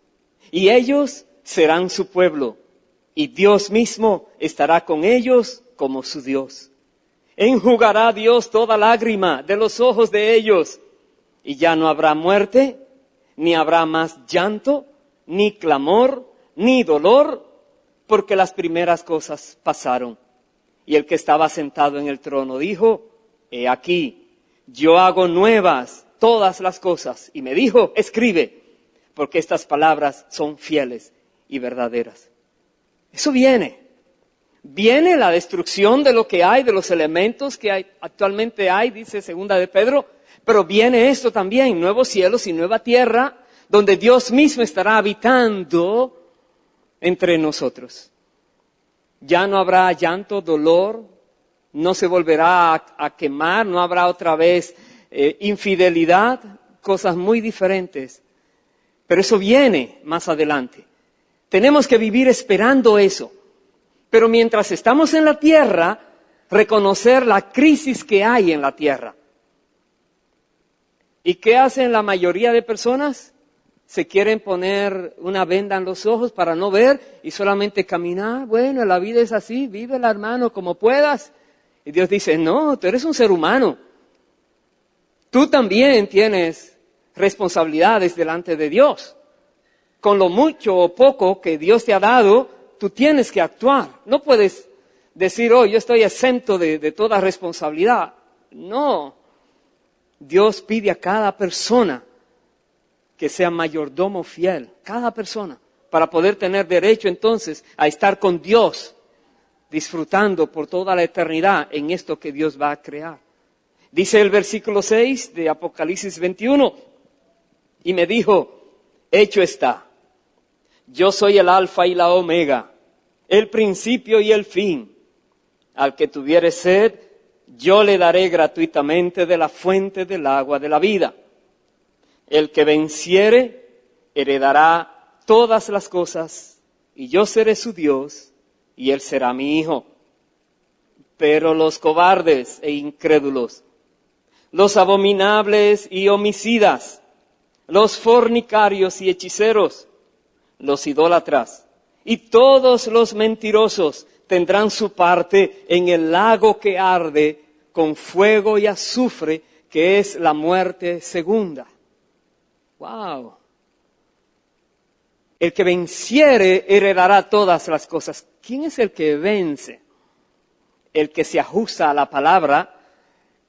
y ellos serán su pueblo, y Dios mismo estará con ellos como su Dios. Enjugará Dios toda lágrima de los ojos de ellos, y ya no habrá muerte, ni habrá más llanto, ni clamor, ni dolor, porque las primeras cosas pasaron. Y el que estaba sentado en el trono dijo, he aquí, yo hago nuevas todas las cosas. Y me dijo, escribe, porque estas palabras son fieles y verdaderas. Eso viene. Viene la destrucción de lo que hay, de los elementos que actualmente hay, dice segunda de Pedro, pero viene esto también, nuevos cielos y nueva tierra, donde Dios mismo estará habitando entre nosotros. Ya no habrá llanto, dolor, no se volverá a quemar, no habrá otra vez infidelidad, cosas muy diferentes. Pero eso viene más adelante. Tenemos que vivir esperando eso. Pero mientras estamos en la tierra, reconocer la crisis que hay en la tierra. ¿Y qué hacen la mayoría de personas? se quieren poner una venda en los ojos para no ver y solamente caminar. Bueno, la vida es así, vívela, hermano, como puedas. Y Dios dice, no, tú eres un ser humano. Tú también tienes responsabilidades delante de Dios. Con lo mucho o poco que Dios te ha dado, tú tienes que actuar. No puedes decir, oh, yo estoy exento de toda responsabilidad. No. Dios pide a cada persona que sea mayordomo fiel, cada persona, para poder tener derecho entonces a estar con Dios, disfrutando por toda la eternidad en esto que Dios va a crear. Dice el versículo 6 de Apocalipsis 21, y me dijo, hecho está, yo soy el alfa y la omega, el principio y el fin. Al que tuviere sed, yo le daré gratuitamente de la fuente del agua de la vida. El que venciere, heredará todas las cosas, y yo seré su Dios, y él será mi hijo. Pero los cobardes e incrédulos, los abominables y homicidas, los fornicarios y hechiceros, los idólatras, y todos los mentirosos tendrán su parte en el lago que arde con fuego y azufre, que es la muerte segunda. ¡Wow! El que venciere heredará todas las cosas. ¿Quién es el que vence? El que se ajusta a la palabra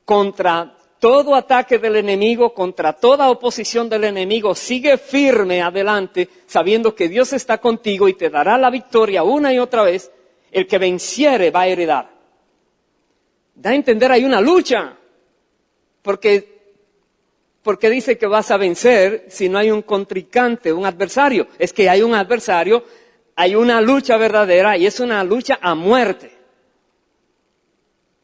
contra todo ataque del enemigo, contra toda oposición del enemigo. Sigue firme adelante, sabiendo que Dios está contigo y te dará la victoria una y otra vez. El que venciere va a heredar. Da a entender, hay una lucha, porque dice que vas a vencer si no hay un contrincante, un adversario. Es que hay un adversario, hay una lucha verdadera y es una lucha a muerte.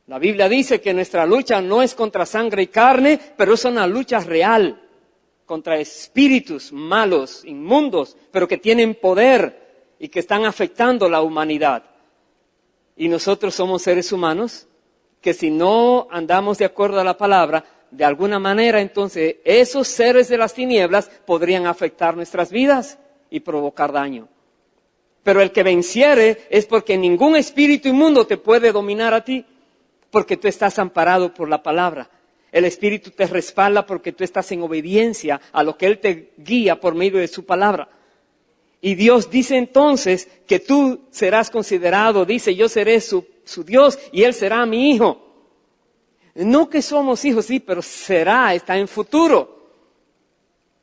La Biblia dice que nuestra lucha no es contra sangre y carne, pero es una lucha real contra espíritus malos, inmundos, pero que tienen poder y que están afectando la humanidad. Y nosotros somos seres humanos que si no andamos de acuerdo a la palabra, de alguna manera entonces esos seres de las tinieblas podrían afectar nuestras vidas y provocar daño. Pero el que venciere es porque ningún espíritu inmundo te puede dominar a ti, porque tú estás amparado por la palabra. El Espíritu te respalda porque tú estás en obediencia a lo que Él te guía por medio de su palabra. Y Dios dice entonces que tú serás considerado, dice, yo seré su Dios y Él será mi hijo. No que somos hijos, sí, pero será, está en futuro.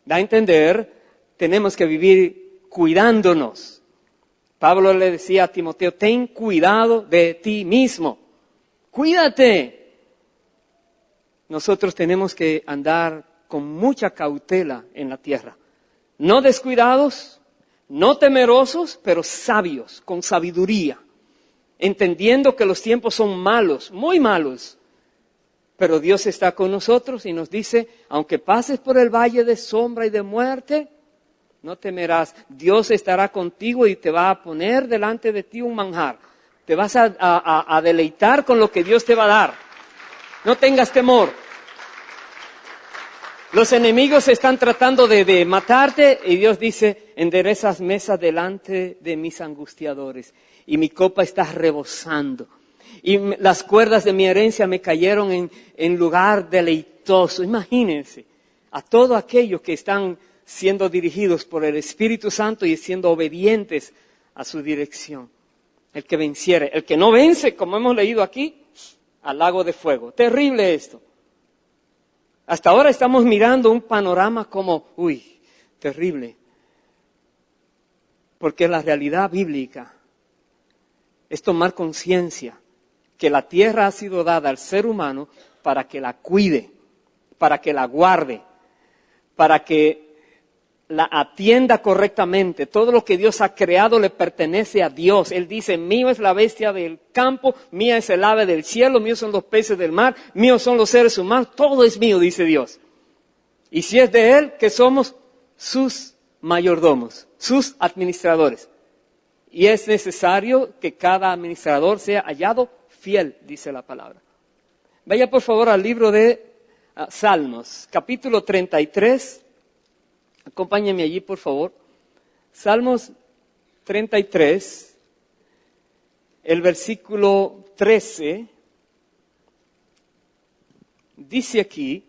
Da a entender, tenemos que vivir cuidándonos. Pablo le decía a Timoteo, ten cuidado de ti mismo. Cuídate. Nosotros tenemos que andar con mucha cautela en la tierra. No descuidados, no temerosos, pero sabios, con sabiduría. Entendiendo que los tiempos son malos, muy malos. Pero Dios está con nosotros y nos dice, aunque pases por el valle de sombra y de muerte, no temerás. Dios estará contigo y te va a poner delante de ti un manjar. Te vas a deleitar con lo que Dios te va a dar. No tengas temor. Los enemigos están tratando de matarte y Dios dice, enderezas mesa delante de mis angustiadores y mi copa está rebosando. Y las cuerdas de mi herencia me cayeron en lugar deleitoso. Imagínense, a todos aquellos que están siendo dirigidos por el Espíritu Santo y siendo obedientes a su dirección. El que venciere, el que no vence, como hemos leído aquí, al lago de fuego. Terrible esto. Hasta ahora estamos mirando un panorama como, terrible. Porque la realidad bíblica es tomar conciencia que la tierra ha sido dada al ser humano para que la cuide, para que la guarde, para que la atienda correctamente. Todo lo que Dios ha creado le pertenece a Dios. Él dice, mío es la bestia del campo, mía es el ave del cielo, míos son los peces del mar, míos son los seres humanos, todo es mío, dice Dios. Y si es de Él, que somos sus mayordomos, sus administradores. Y es necesario que cada administrador sea hallado fiel, dice la palabra. Vaya por favor al libro de Salmos, capítulo 33, Acompáñenme allí, por favor. Salmos 33, el versículo 13, dice aquí: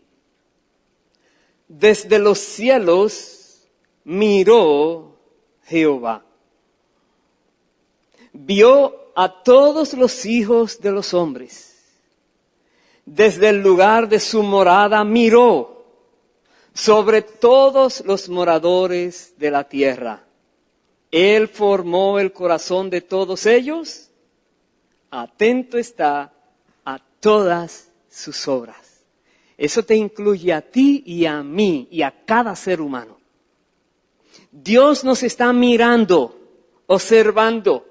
desde los cielos miró Jehová, vio a todos los hijos de los hombres. Desde el lugar de su morada miró sobre todos los moradores de la tierra. Él formó el corazón de todos ellos, atento está a todas sus obras. Eso te incluye a ti y a mí y a cada ser humano. Dios nos está mirando, observando.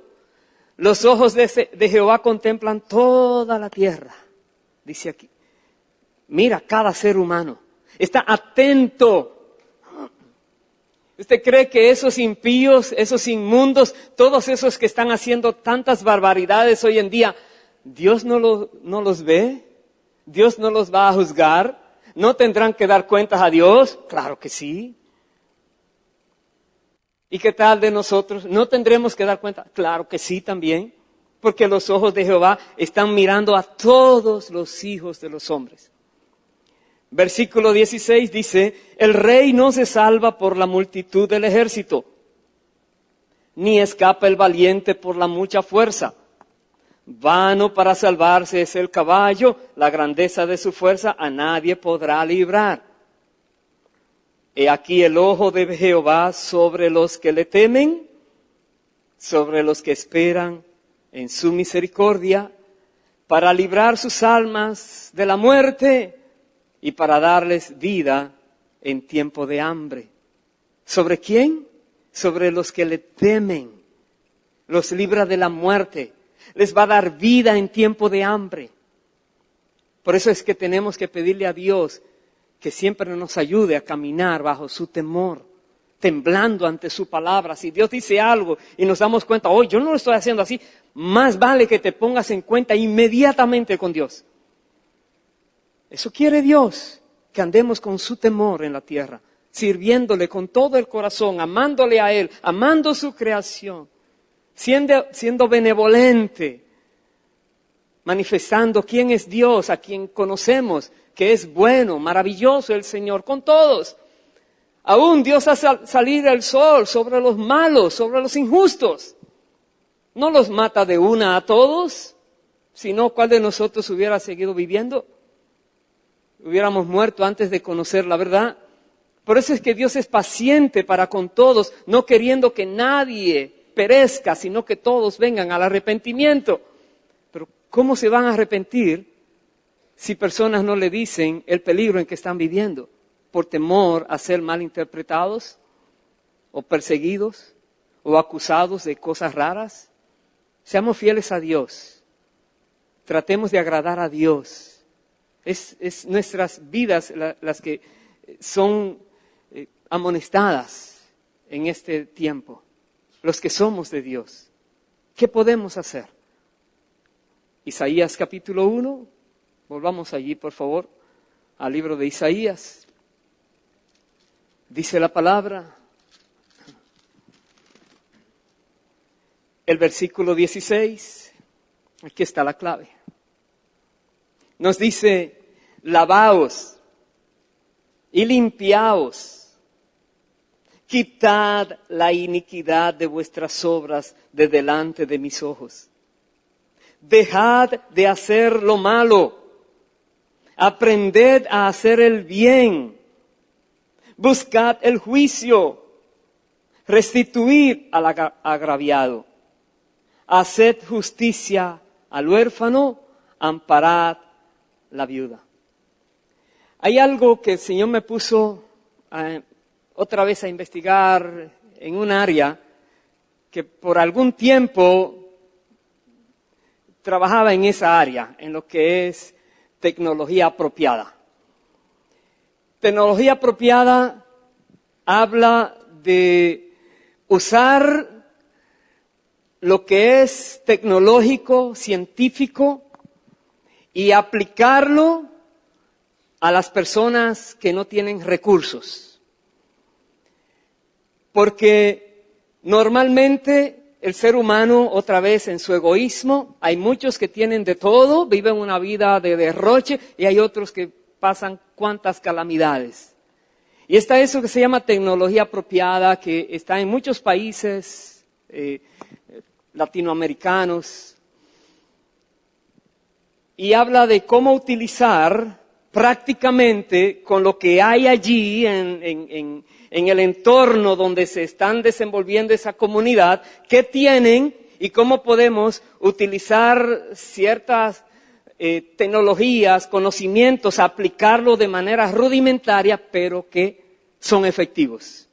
Los ojos de Jehová contemplan toda la tierra. Dice aquí, mira cada ser humano, está atento. ¿Usted cree que esos impíos, esos inmundos, todos esos que están haciendo tantas barbaridades hoy en día, Dios no los ve? ¿Dios no los va a juzgar? ¿No tendrán que dar cuentas a Dios? Claro que sí. ¿Y qué tal de nosotros? ¿No tendremos que dar cuenta? Claro que sí también. Porque los ojos de Jehová están mirando a todos los hijos de los hombres. Versículo 16 dice: el rey no se salva por la multitud del ejército, ni escapa el valiente por la mucha fuerza. Vano para salvarse es el caballo, la grandeza de su fuerza a nadie podrá librar. He aquí el ojo de Jehová sobre los que le temen, sobre los que esperan en su misericordia, para librar sus almas de la muerte y para darles vida en tiempo de hambre. ¿Sobre quién? Sobre los que le temen. Los libra de la muerte. Les va a dar vida en tiempo de hambre. Por eso es que tenemos que pedirle a Dios que siempre nos ayude a caminar bajo su temor, temblando ante su palabra. Si Dios dice algo y nos damos cuenta, oh, yo no lo estoy haciendo así, más vale que te pongas en cuenta inmediatamente con Dios. Eso quiere Dios, que andemos con su temor en la tierra, sirviéndole con todo el corazón, amándole a Él, amando su creación, siendo benevolente, manifestando quién es Dios, a quien conocemos, que es bueno, maravilloso el Señor con todos. Aún Dios hace salir el sol sobre los malos, sobre los injustos. No los mata de una a todos, sino ¿cuál de nosotros hubiera seguido viviendo? Hubiéramos muerto antes de conocer la verdad. Por eso es que Dios es paciente para con todos, no queriendo que nadie perezca, sino que todos vengan al arrepentimiento. Pero ¿cómo se van a arrepentir si personas no le dicen el peligro en que están viviendo? Por temor a ser malinterpretados, o perseguidos, o acusados de cosas raras. Seamos fieles a Dios. Tratemos de agradar a Dios. Es nuestras vidas las que son amonestadas en este tiempo. Los que somos de Dios. ¿Qué podemos hacer? Isaías capítulo 1. Volvamos allí, por favor, al libro de Isaías. Dice la palabra, el versículo 16, aquí está la clave. Nos dice, lavaos y limpiaos, quitad la iniquidad de vuestras obras de delante de mis ojos. Dejad de hacer lo malo, aprended a hacer el bien. Buscad el juicio, restituid al agraviado, haced justicia al huérfano, amparad la viuda. Hay algo que el Señor me puso otra vez a investigar en un área que por algún tiempo trabajaba en esa área, en lo que es tecnología apropiada. Tecnología apropiada habla de usar lo que es tecnológico, científico, y aplicarlo a las personas que no tienen recursos. Porque normalmente el ser humano, otra vez en su egoísmo, hay muchos que tienen de todo, viven una vida de derroche y hay otros que pasan cuantas calamidades. Y está eso que se llama tecnología apropiada, que está en muchos países latinoamericanos, y habla de cómo utilizar prácticamente con lo que hay allí en el entorno donde se están desenvolviendo esa comunidad, qué tienen y cómo podemos utilizar ciertas tecnologías, conocimientos, aplicarlo de manera rudimentaria, pero que son efectivos.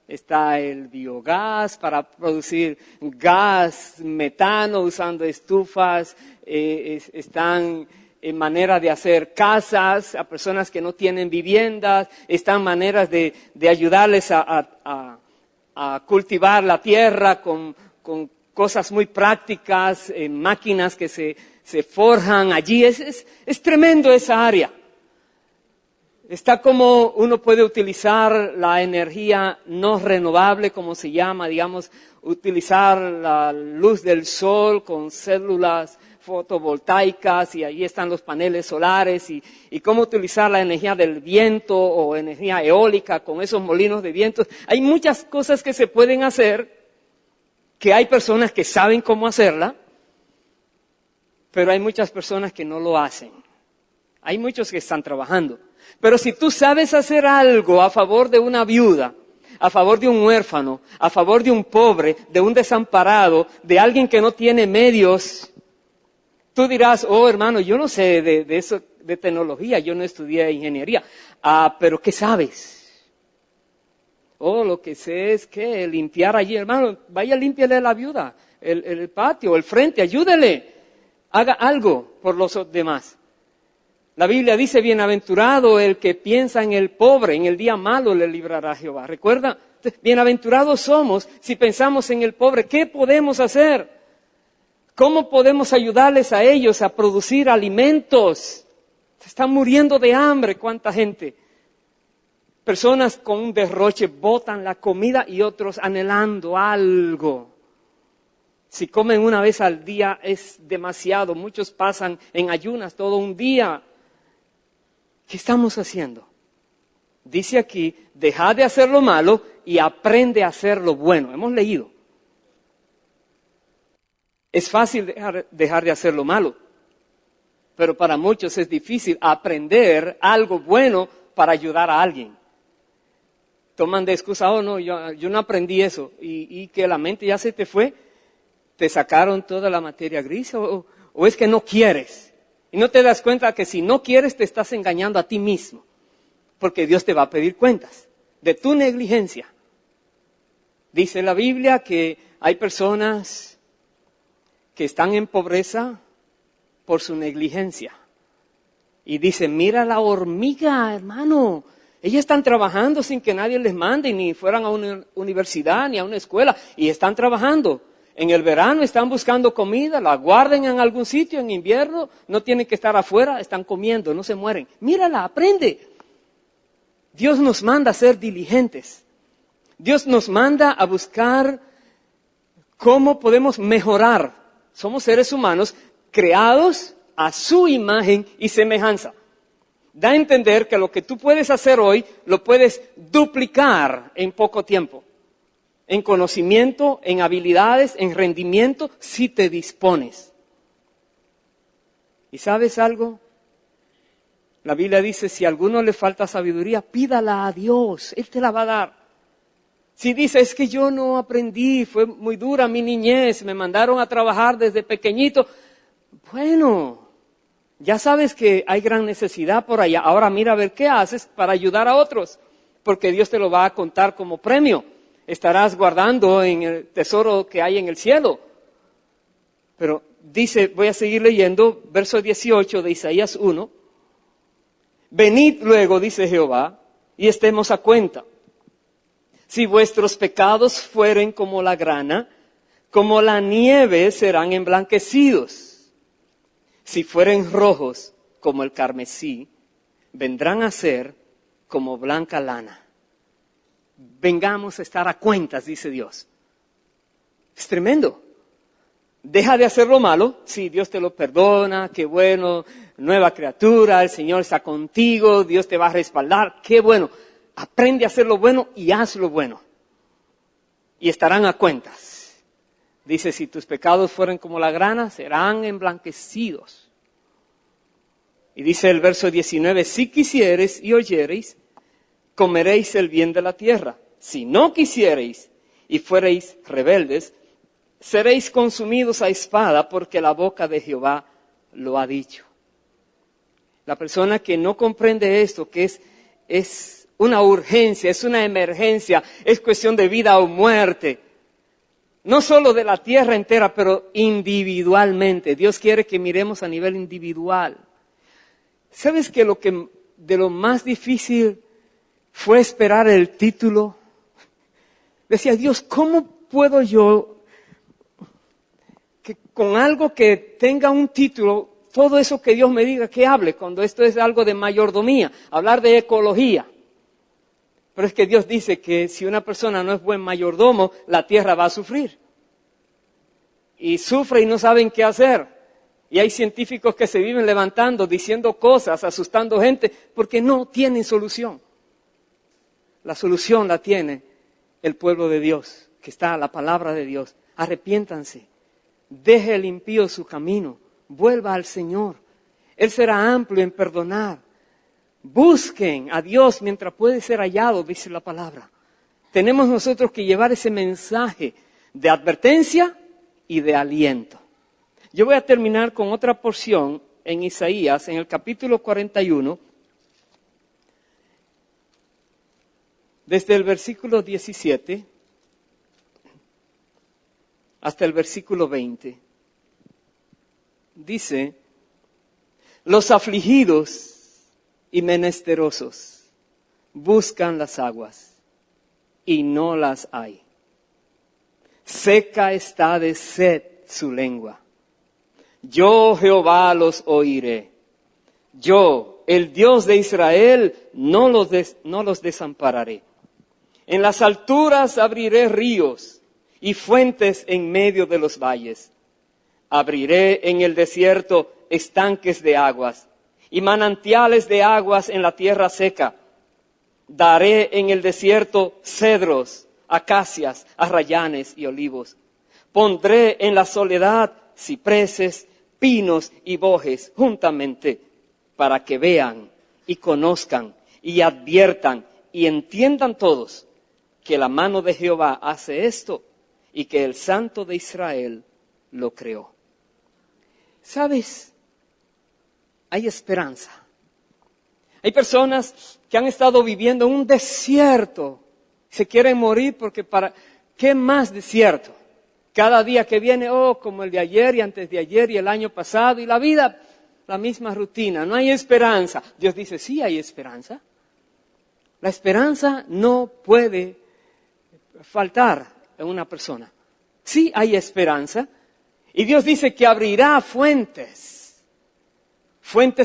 Está el biogás para producir gas, metano usando estufas, están en manera de hacer casas a personas que no tienen viviendas, están maneras de ayudarles a cultivar la tierra con cosas muy prácticas, máquinas que se forjan allí. Es tremendo esa área. Está como uno puede utilizar la energía no renovable, como se llama, digamos, utilizar la luz del sol con células fotovoltaicas, y ahí están los paneles solares, y cómo utilizar la energía del viento o energía eólica con esos molinos de viento. Hay muchas cosas que se pueden hacer, que hay personas que saben cómo hacerla, pero hay muchas personas que no lo hacen. Hay muchos que están trabajando. Pero si tú sabes hacer algo a favor de una viuda, a favor de un huérfano, a favor de un pobre, de un desamparado, de alguien que no tiene medios, tú dirás, oh hermano, yo no sé de eso, de tecnología, yo no estudié ingeniería. Pero ¿qué sabes? Oh, lo que sé es que limpiar allí, hermano, vaya, límpiale a la viuda, el patio, el frente, ayúdele, haga algo por los demás. La Biblia dice, bienaventurado el que piensa en el pobre, en el día malo le librará Jehová. ¿Recuerda? Bienaventurados somos si pensamos en el pobre. ¿Qué podemos hacer? ¿Cómo podemos ayudarles a ellos a producir alimentos? Se están muriendo de hambre, ¿cuánta gente? Personas con un derroche botan la comida y otros anhelando algo. Si comen una vez al día es demasiado. Muchos pasan en ayunas todo un día. ¿Qué estamos haciendo? Dice aquí, deja de hacer lo malo y aprende a hacer lo bueno. Hemos leído. Es fácil dejar de hacer lo malo, pero para muchos es difícil aprender algo bueno para ayudar a alguien. Toman de excusa, oh no, yo no aprendí eso, y que la mente ya se te fue, te sacaron toda la materia gris, o es que no quieres. Y no te das cuenta que si no quieres te estás engañando a ti mismo, porque Dios te va a pedir cuentas de tu negligencia. Dice la Biblia que hay personas que están en pobreza por su negligencia. Y dice, mira la hormiga, hermano, ellas están trabajando sin que nadie les mande, ni fueran a una universidad, ni a una escuela, y están trabajando. En el verano están buscando comida, la guardan en algún sitio, en invierno no tienen que estar afuera, están comiendo, no se mueren. Mírala, aprende. Dios nos manda a ser diligentes. Dios nos manda a buscar cómo podemos mejorar. Somos seres humanos creados a su imagen y semejanza. Da a entender que lo que tú puedes hacer hoy, lo puedes duplicar en poco tiempo. En conocimiento, en habilidades, en rendimiento, si te dispones. ¿Y sabes algo? La Biblia dice, si a alguno le falta sabiduría, pídala a Dios, Él te la va a dar. Si dice, es que yo no aprendí, fue muy dura mi niñez, me mandaron a trabajar desde pequeñito. Bueno, ya sabes que hay gran necesidad por allá. Ahora mira a ver qué haces para ayudar a otros, porque Dios te lo va a contar como premio. Estarás guardando en el tesoro que hay en el cielo. Pero dice, voy a seguir leyendo, verso 18 de Isaías 1. Venid luego, dice Jehová, y estemos a cuenta. Si vuestros pecados fueren como la grana, como la nieve serán emblanquecidos. Si fueren rojos como el carmesí, vendrán a ser como blanca lana. vengamos a estar a cuentas, dice Dios. Es tremendo. Deja de hacer lo malo, sí, Dios te lo perdona, qué bueno, nueva criatura, el Señor está contigo, Dios te va a respaldar, qué bueno. Aprende a hacer lo bueno y haz lo bueno. Y estarán a cuentas. Dice, si tus pecados fueren como la grana, serán emblanquecidos. Y dice el verso 19, si quisiereis y oyereis, comeréis el bien de la tierra. Si no quisiereis y fuereis rebeldes, seréis consumidos a espada, porque la boca de Jehová lo ha dicho. La persona que no comprende esto, que es una urgencia, es una emergencia, es cuestión de vida o muerte, no solo de la tierra entera, pero individualmente. Dios quiere que miremos a nivel individual. ¿Sabes que de lo más difícil fue esperar el título? Decía, Dios, ¿cómo puedo yo, que con algo que tenga un título, todo eso que Dios me diga que hable, cuando esto es algo de mayordomía, hablar de ecología? Pero es que Dios dice que si una persona no es buen mayordomo, la tierra va a sufrir. Y sufre y no saben qué hacer. Y hay científicos que se viven levantando, diciendo cosas, asustando gente, porque no tienen solución. La solución la tiene el pueblo de Dios, que está a la palabra de Dios. Arrepiéntanse, deje el impío su camino, vuelva al Señor. Él será amplio en perdonar. Busquen a Dios mientras puede ser hallado, dice la palabra. Tenemos nosotros que llevar ese mensaje de advertencia y de aliento. Yo voy a terminar con otra porción en Isaías, en el capítulo 41, desde el versículo 17 hasta el versículo 20. Dice, los afligidos y menesterosos buscan las aguas y no las hay. Seca está de sed su lengua. Yo, Jehová, los oiré. Yo, el Dios de Israel, no los desampararé. En las alturas abriré ríos y fuentes en medio de los valles. Abriré en el desierto estanques de aguas y manantiales de aguas en la tierra seca. Daré en el desierto cedros, acacias, arrayanes y olivos. Pondré en la soledad cipreses, pinos y bojes juntamente, para que vean y conozcan y adviertan y entiendan todos que la mano de Jehová hace esto y que el Santo de Israel lo creó. ¿Sabes? Hay esperanza. Hay personas que han estado viviendo en un desierto, se quieren morir porque ¿qué más desierto? Cada día que viene, como el de ayer y antes de ayer y el año pasado, y la vida, la misma rutina, no hay esperanza. Dios dice, sí hay esperanza. La esperanza no puede faltar en una persona. Sí hay esperanza. Y Dios dice que abrirá fuentes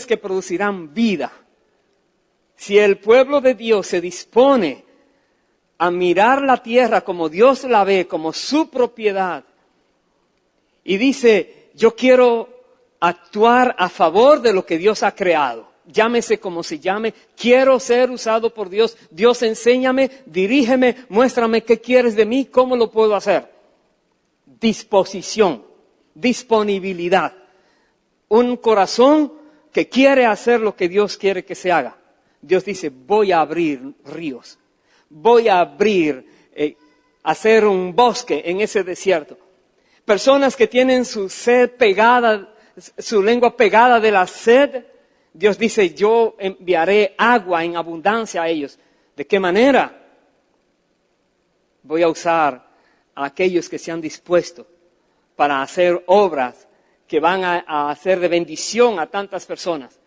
que producirán vida. Si el pueblo de Dios se dispone a mirar la tierra como Dios la ve, como su propiedad, y dice, yo quiero actuar a favor de lo que Dios ha creado, llámese como se llame, quiero ser usado por Dios, Dios enséñame, dirígeme, muéstrame qué quieres de mí, cómo lo puedo hacer. Disposición, disponibilidad, un corazón que quiere hacer lo que Dios quiere que se haga. Dios dice, voy a abrir ríos. Voy a hacer un bosque en ese desierto. Personas que tienen su sed pegada, su lengua pegada de la sed, Dios dice, yo enviaré agua en abundancia a ellos. ¿De qué manera? Voy a usar a aquellos que se han dispuesto para hacer obras que van a hacer de bendición a tantas personas.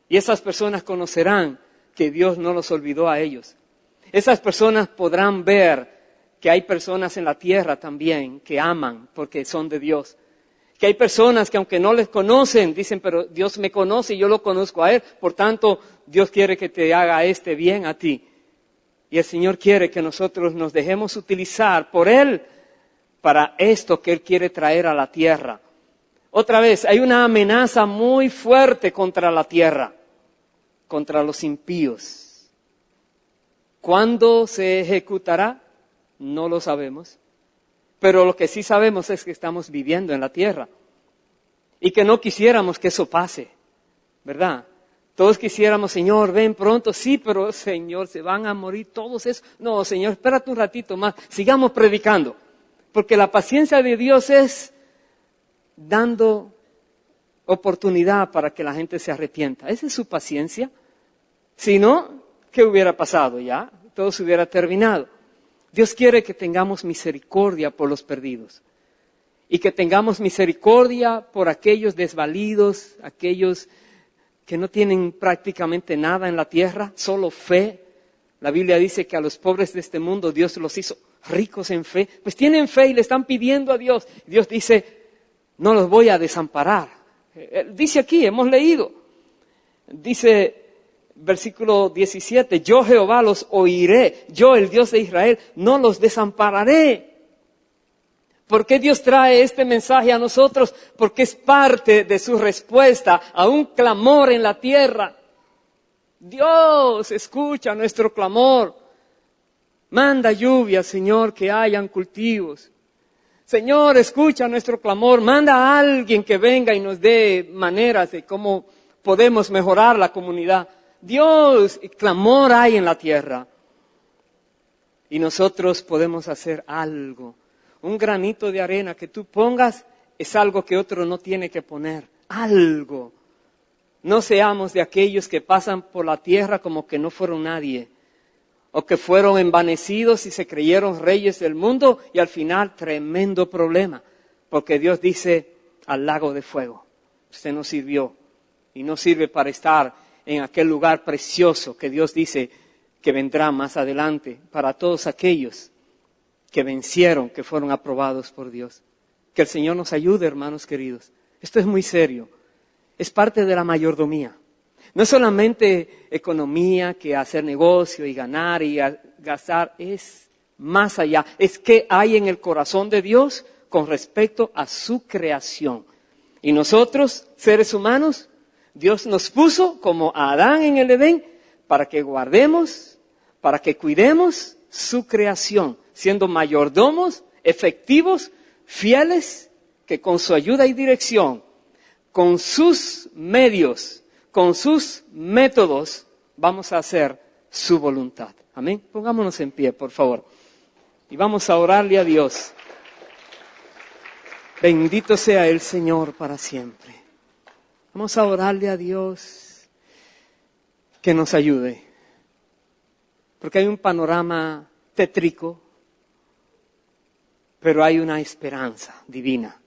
Y esas personas conocerán que Dios no los olvidó a ellos. Esas personas podrán ver que hay personas en la tierra también que aman porque son de Dios. Que hay personas que aunque no les conocen, dicen, pero Dios me conoce y yo lo conozco a Él. Por tanto, Dios quiere que te haga bien a ti. Y el Señor quiere que nosotros nos dejemos utilizar por Él para esto que Él quiere traer a la tierra. Otra vez, hay una amenaza muy fuerte contra la tierra, contra los impíos. ¿Cuándo se ejecutará? No lo sabemos. Pero lo que sí sabemos es que estamos viviendo en la tierra y que no quisiéramos que eso pase, ¿verdad? Todos quisiéramos, Señor, ven pronto. Sí, pero Señor, se van a morir todos esos. No, Señor, espérate un ratito más. Sigamos predicando. Porque la paciencia de Dios es dando oportunidad para que la gente se arrepienta. Esa es su paciencia. Si no, ¿qué hubiera pasado ya? Todo se hubiera terminado. Dios quiere que tengamos misericordia por los perdidos. Y que tengamos misericordia por aquellos desvalidos, aquellos que no tienen prácticamente nada en la tierra, solo fe. La Biblia dice que a los pobres de este mundo Dios los hizo ricos en fe. Pues tienen fe y le están pidiendo a Dios. Dios dice, no los voy a desamparar. Dice aquí, hemos leído. Dice, versículo 17, yo Jehová los oiré, yo el Dios de Israel, no los desampararé. ¿Por qué Dios trae este mensaje a nosotros? Porque es parte de su respuesta a un clamor en la tierra. Dios escucha nuestro clamor. Manda lluvia, Señor, que hayan cultivos. Señor, escucha nuestro clamor. Manda a alguien que venga y nos dé maneras de cómo podemos mejorar la comunidad. Dios, clamor hay en la tierra. Y nosotros podemos hacer algo. Un granito de arena que tú pongas es algo que otro no tiene que poner. Algo. No seamos de aquellos que pasan por la tierra como que no fueron nadie. O que fueron envanecidos y se creyeron reyes del mundo y al final tremendo problema. Porque Dios dice al lago de fuego, usted no sirvió y no sirve para estar en aquel lugar precioso que Dios dice que vendrá más adelante para todos aquellos que vencieron, que fueron aprobados por Dios. Que el Señor nos ayude, hermanos queridos. Esto es muy serio. Es parte de la mayordomía. No es solamente economía, que hacer negocio y ganar y gastar, es más allá. Es qué hay en el corazón de Dios con respecto a su creación. Y nosotros, seres humanos, Dios nos puso como a Adán en el Edén para que guardemos, para que cuidemos su creación, siendo mayordomos, efectivos, fieles, que con su ayuda y dirección, con sus medios, con sus métodos, vamos a hacer su voluntad. Amén. Pongámonos en pie, por favor. Y vamos a orarle a Dios. Bendito sea el Señor para siempre. Vamos a orarle a Dios que nos ayude. Porque hay un panorama tétrico, pero hay una esperanza divina.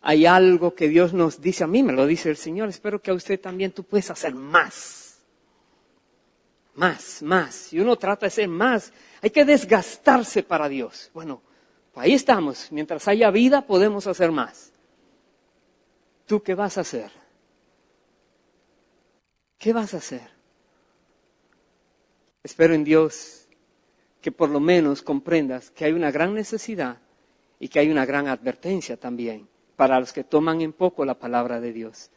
Hay algo que Dios nos dice, a mí me lo dice el Señor, espero que a usted también tú puedes hacer más. Más. Y uno trata de hacer más. Hay que desgastarse para Dios. Bueno, pues ahí estamos. Mientras haya vida podemos hacer más. ¿Tú qué vas a hacer? ¿Qué vas a hacer? Espero en Dios que por lo menos comprendas que hay una gran necesidad y que hay una gran advertencia también para los que toman en poco la palabra de Dios.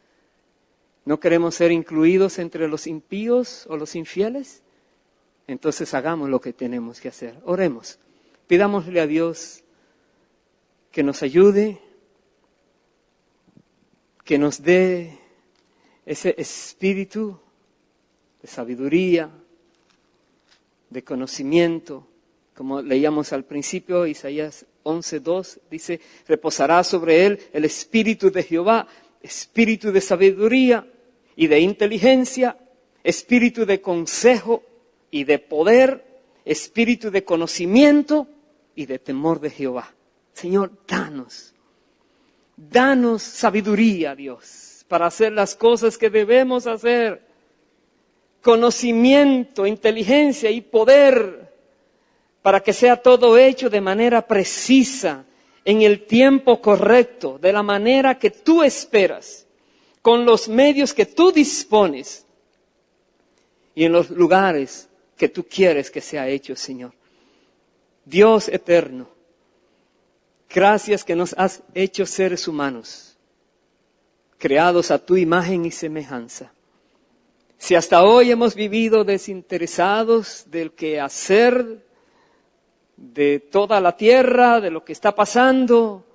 ¿No queremos ser incluidos entre los impíos o los infieles? Entonces hagamos lo que tenemos que hacer. Oremos. Pidámosle a Dios que nos ayude, que nos dé ese espíritu de sabiduría, de conocimiento. Como leíamos al principio, Isaías 11:2 dice, reposará sobre él el espíritu de Jehová, espíritu de sabiduría y de inteligencia, espíritu de consejo y de poder, espíritu de conocimiento y de temor de Jehová. Señor, danos sabiduría, Dios, para hacer las cosas que debemos hacer. Conocimiento, inteligencia y poder para que sea todo hecho de manera precisa, en el tiempo correcto, de la manera que tú esperas, con los medios que tú dispones y en los lugares que tú quieres que sea hecho, Señor. Dios eterno, gracias que nos has hecho seres humanos, creados a tu imagen y semejanza. Si hasta hoy hemos vivido desinteresados del quehacer de toda la tierra, de lo que está pasando,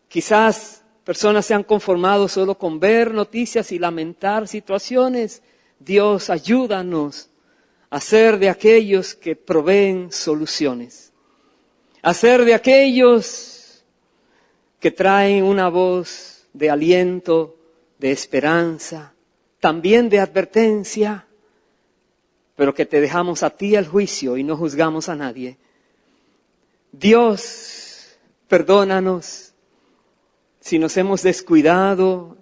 quizás personas se han conformado solo con ver noticias y lamentar situaciones. Dios, ayúdanos a ser de aquellos que proveen soluciones, a ser de aquellos que traen una voz de aliento, de esperanza, también de advertencia, pero que te dejamos a ti el juicio y no juzgamos a nadie. Dios, perdónanos si nos hemos descuidado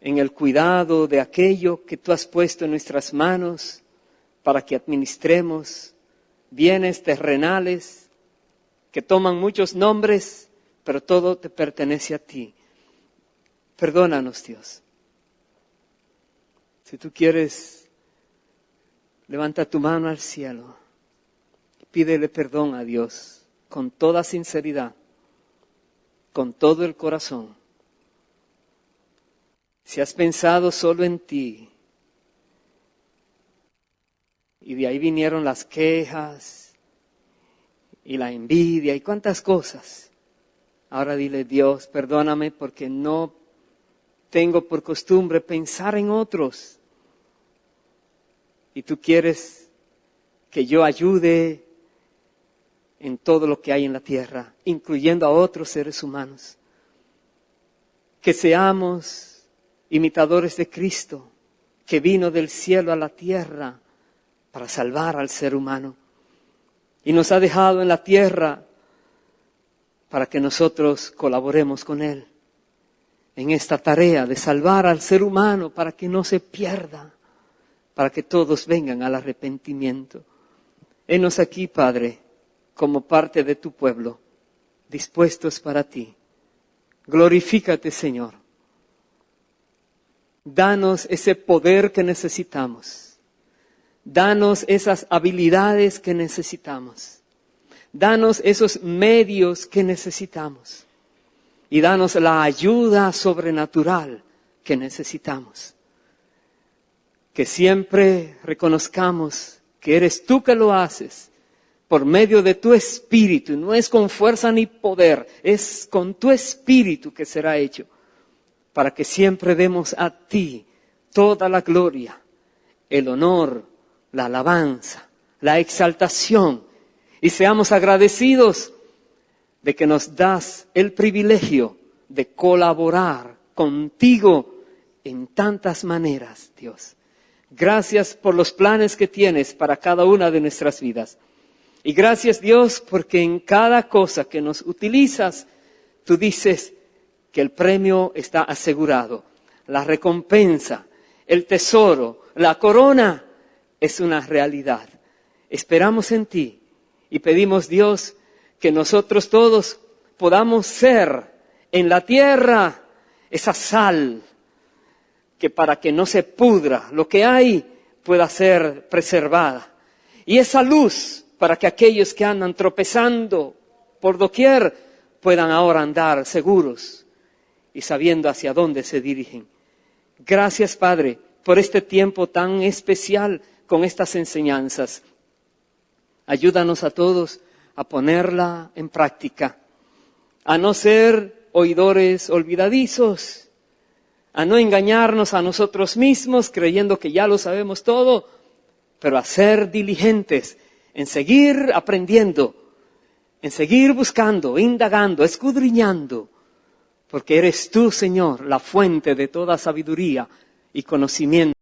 en el cuidado de aquello que tú has puesto en nuestras manos para que administremos bienes terrenales que toman muchos nombres, pero todo te pertenece a ti. Perdónanos, Dios. Si tú quieres, levanta tu mano al cielo y pídele perdón a Dios con toda sinceridad, con todo el corazón. Si has pensado solo en ti, y de ahí vinieron las quejas y la envidia y cuántas cosas, ahora dile: Dios, perdóname porque no tengo por costumbre pensar en otros. Y tú quieres que yo ayude en todo lo que hay en la tierra, incluyendo a otros seres humanos. Que seamos imitadores de Cristo, que vino del cielo a la tierra para salvar al ser humano. Y nos ha dejado en la tierra para que nosotros colaboremos con Él en esta tarea de salvar al ser humano para que no se pierda, para que todos vengan al arrepentimiento. Henos aquí, Padre, como parte de tu pueblo, dispuestos para ti. Glorifícate, Señor. Danos ese poder que necesitamos. Danos esas habilidades que necesitamos. Danos esos medios que necesitamos. Y danos la ayuda sobrenatural que necesitamos. Que siempre reconozcamos que eres tú que lo haces por medio de tu Espíritu. No es con fuerza ni poder, es con tu Espíritu que será hecho. Para que siempre demos a ti toda la gloria, el honor, la alabanza, la exaltación. Y seamos agradecidos de que nos das el privilegio de colaborar contigo en tantas maneras, Dios. Gracias por los planes que tienes para cada una de nuestras vidas. Y gracias, Dios, porque en cada cosa que nos utilizas, tú dices que el premio está asegurado. La recompensa, el tesoro, la corona es una realidad. Esperamos en ti y pedimos, Dios, que nosotros todos podamos ser en la tierra esa sal que para que no se pudra lo que hay pueda ser preservada. Y esa luz para que aquellos que andan tropezando por doquier puedan ahora andar seguros y sabiendo hacia dónde se dirigen. Gracias, Padre, por este tiempo tan especial con estas enseñanzas. Ayúdanos a todos a ponerla en práctica, a no ser oidores olvidadizos, a no engañarnos a nosotros mismos creyendo que ya lo sabemos todo, pero a ser diligentes en seguir aprendiendo, en seguir buscando, indagando, escudriñando, porque eres tú, Señor, la fuente de toda sabiduría y conocimiento.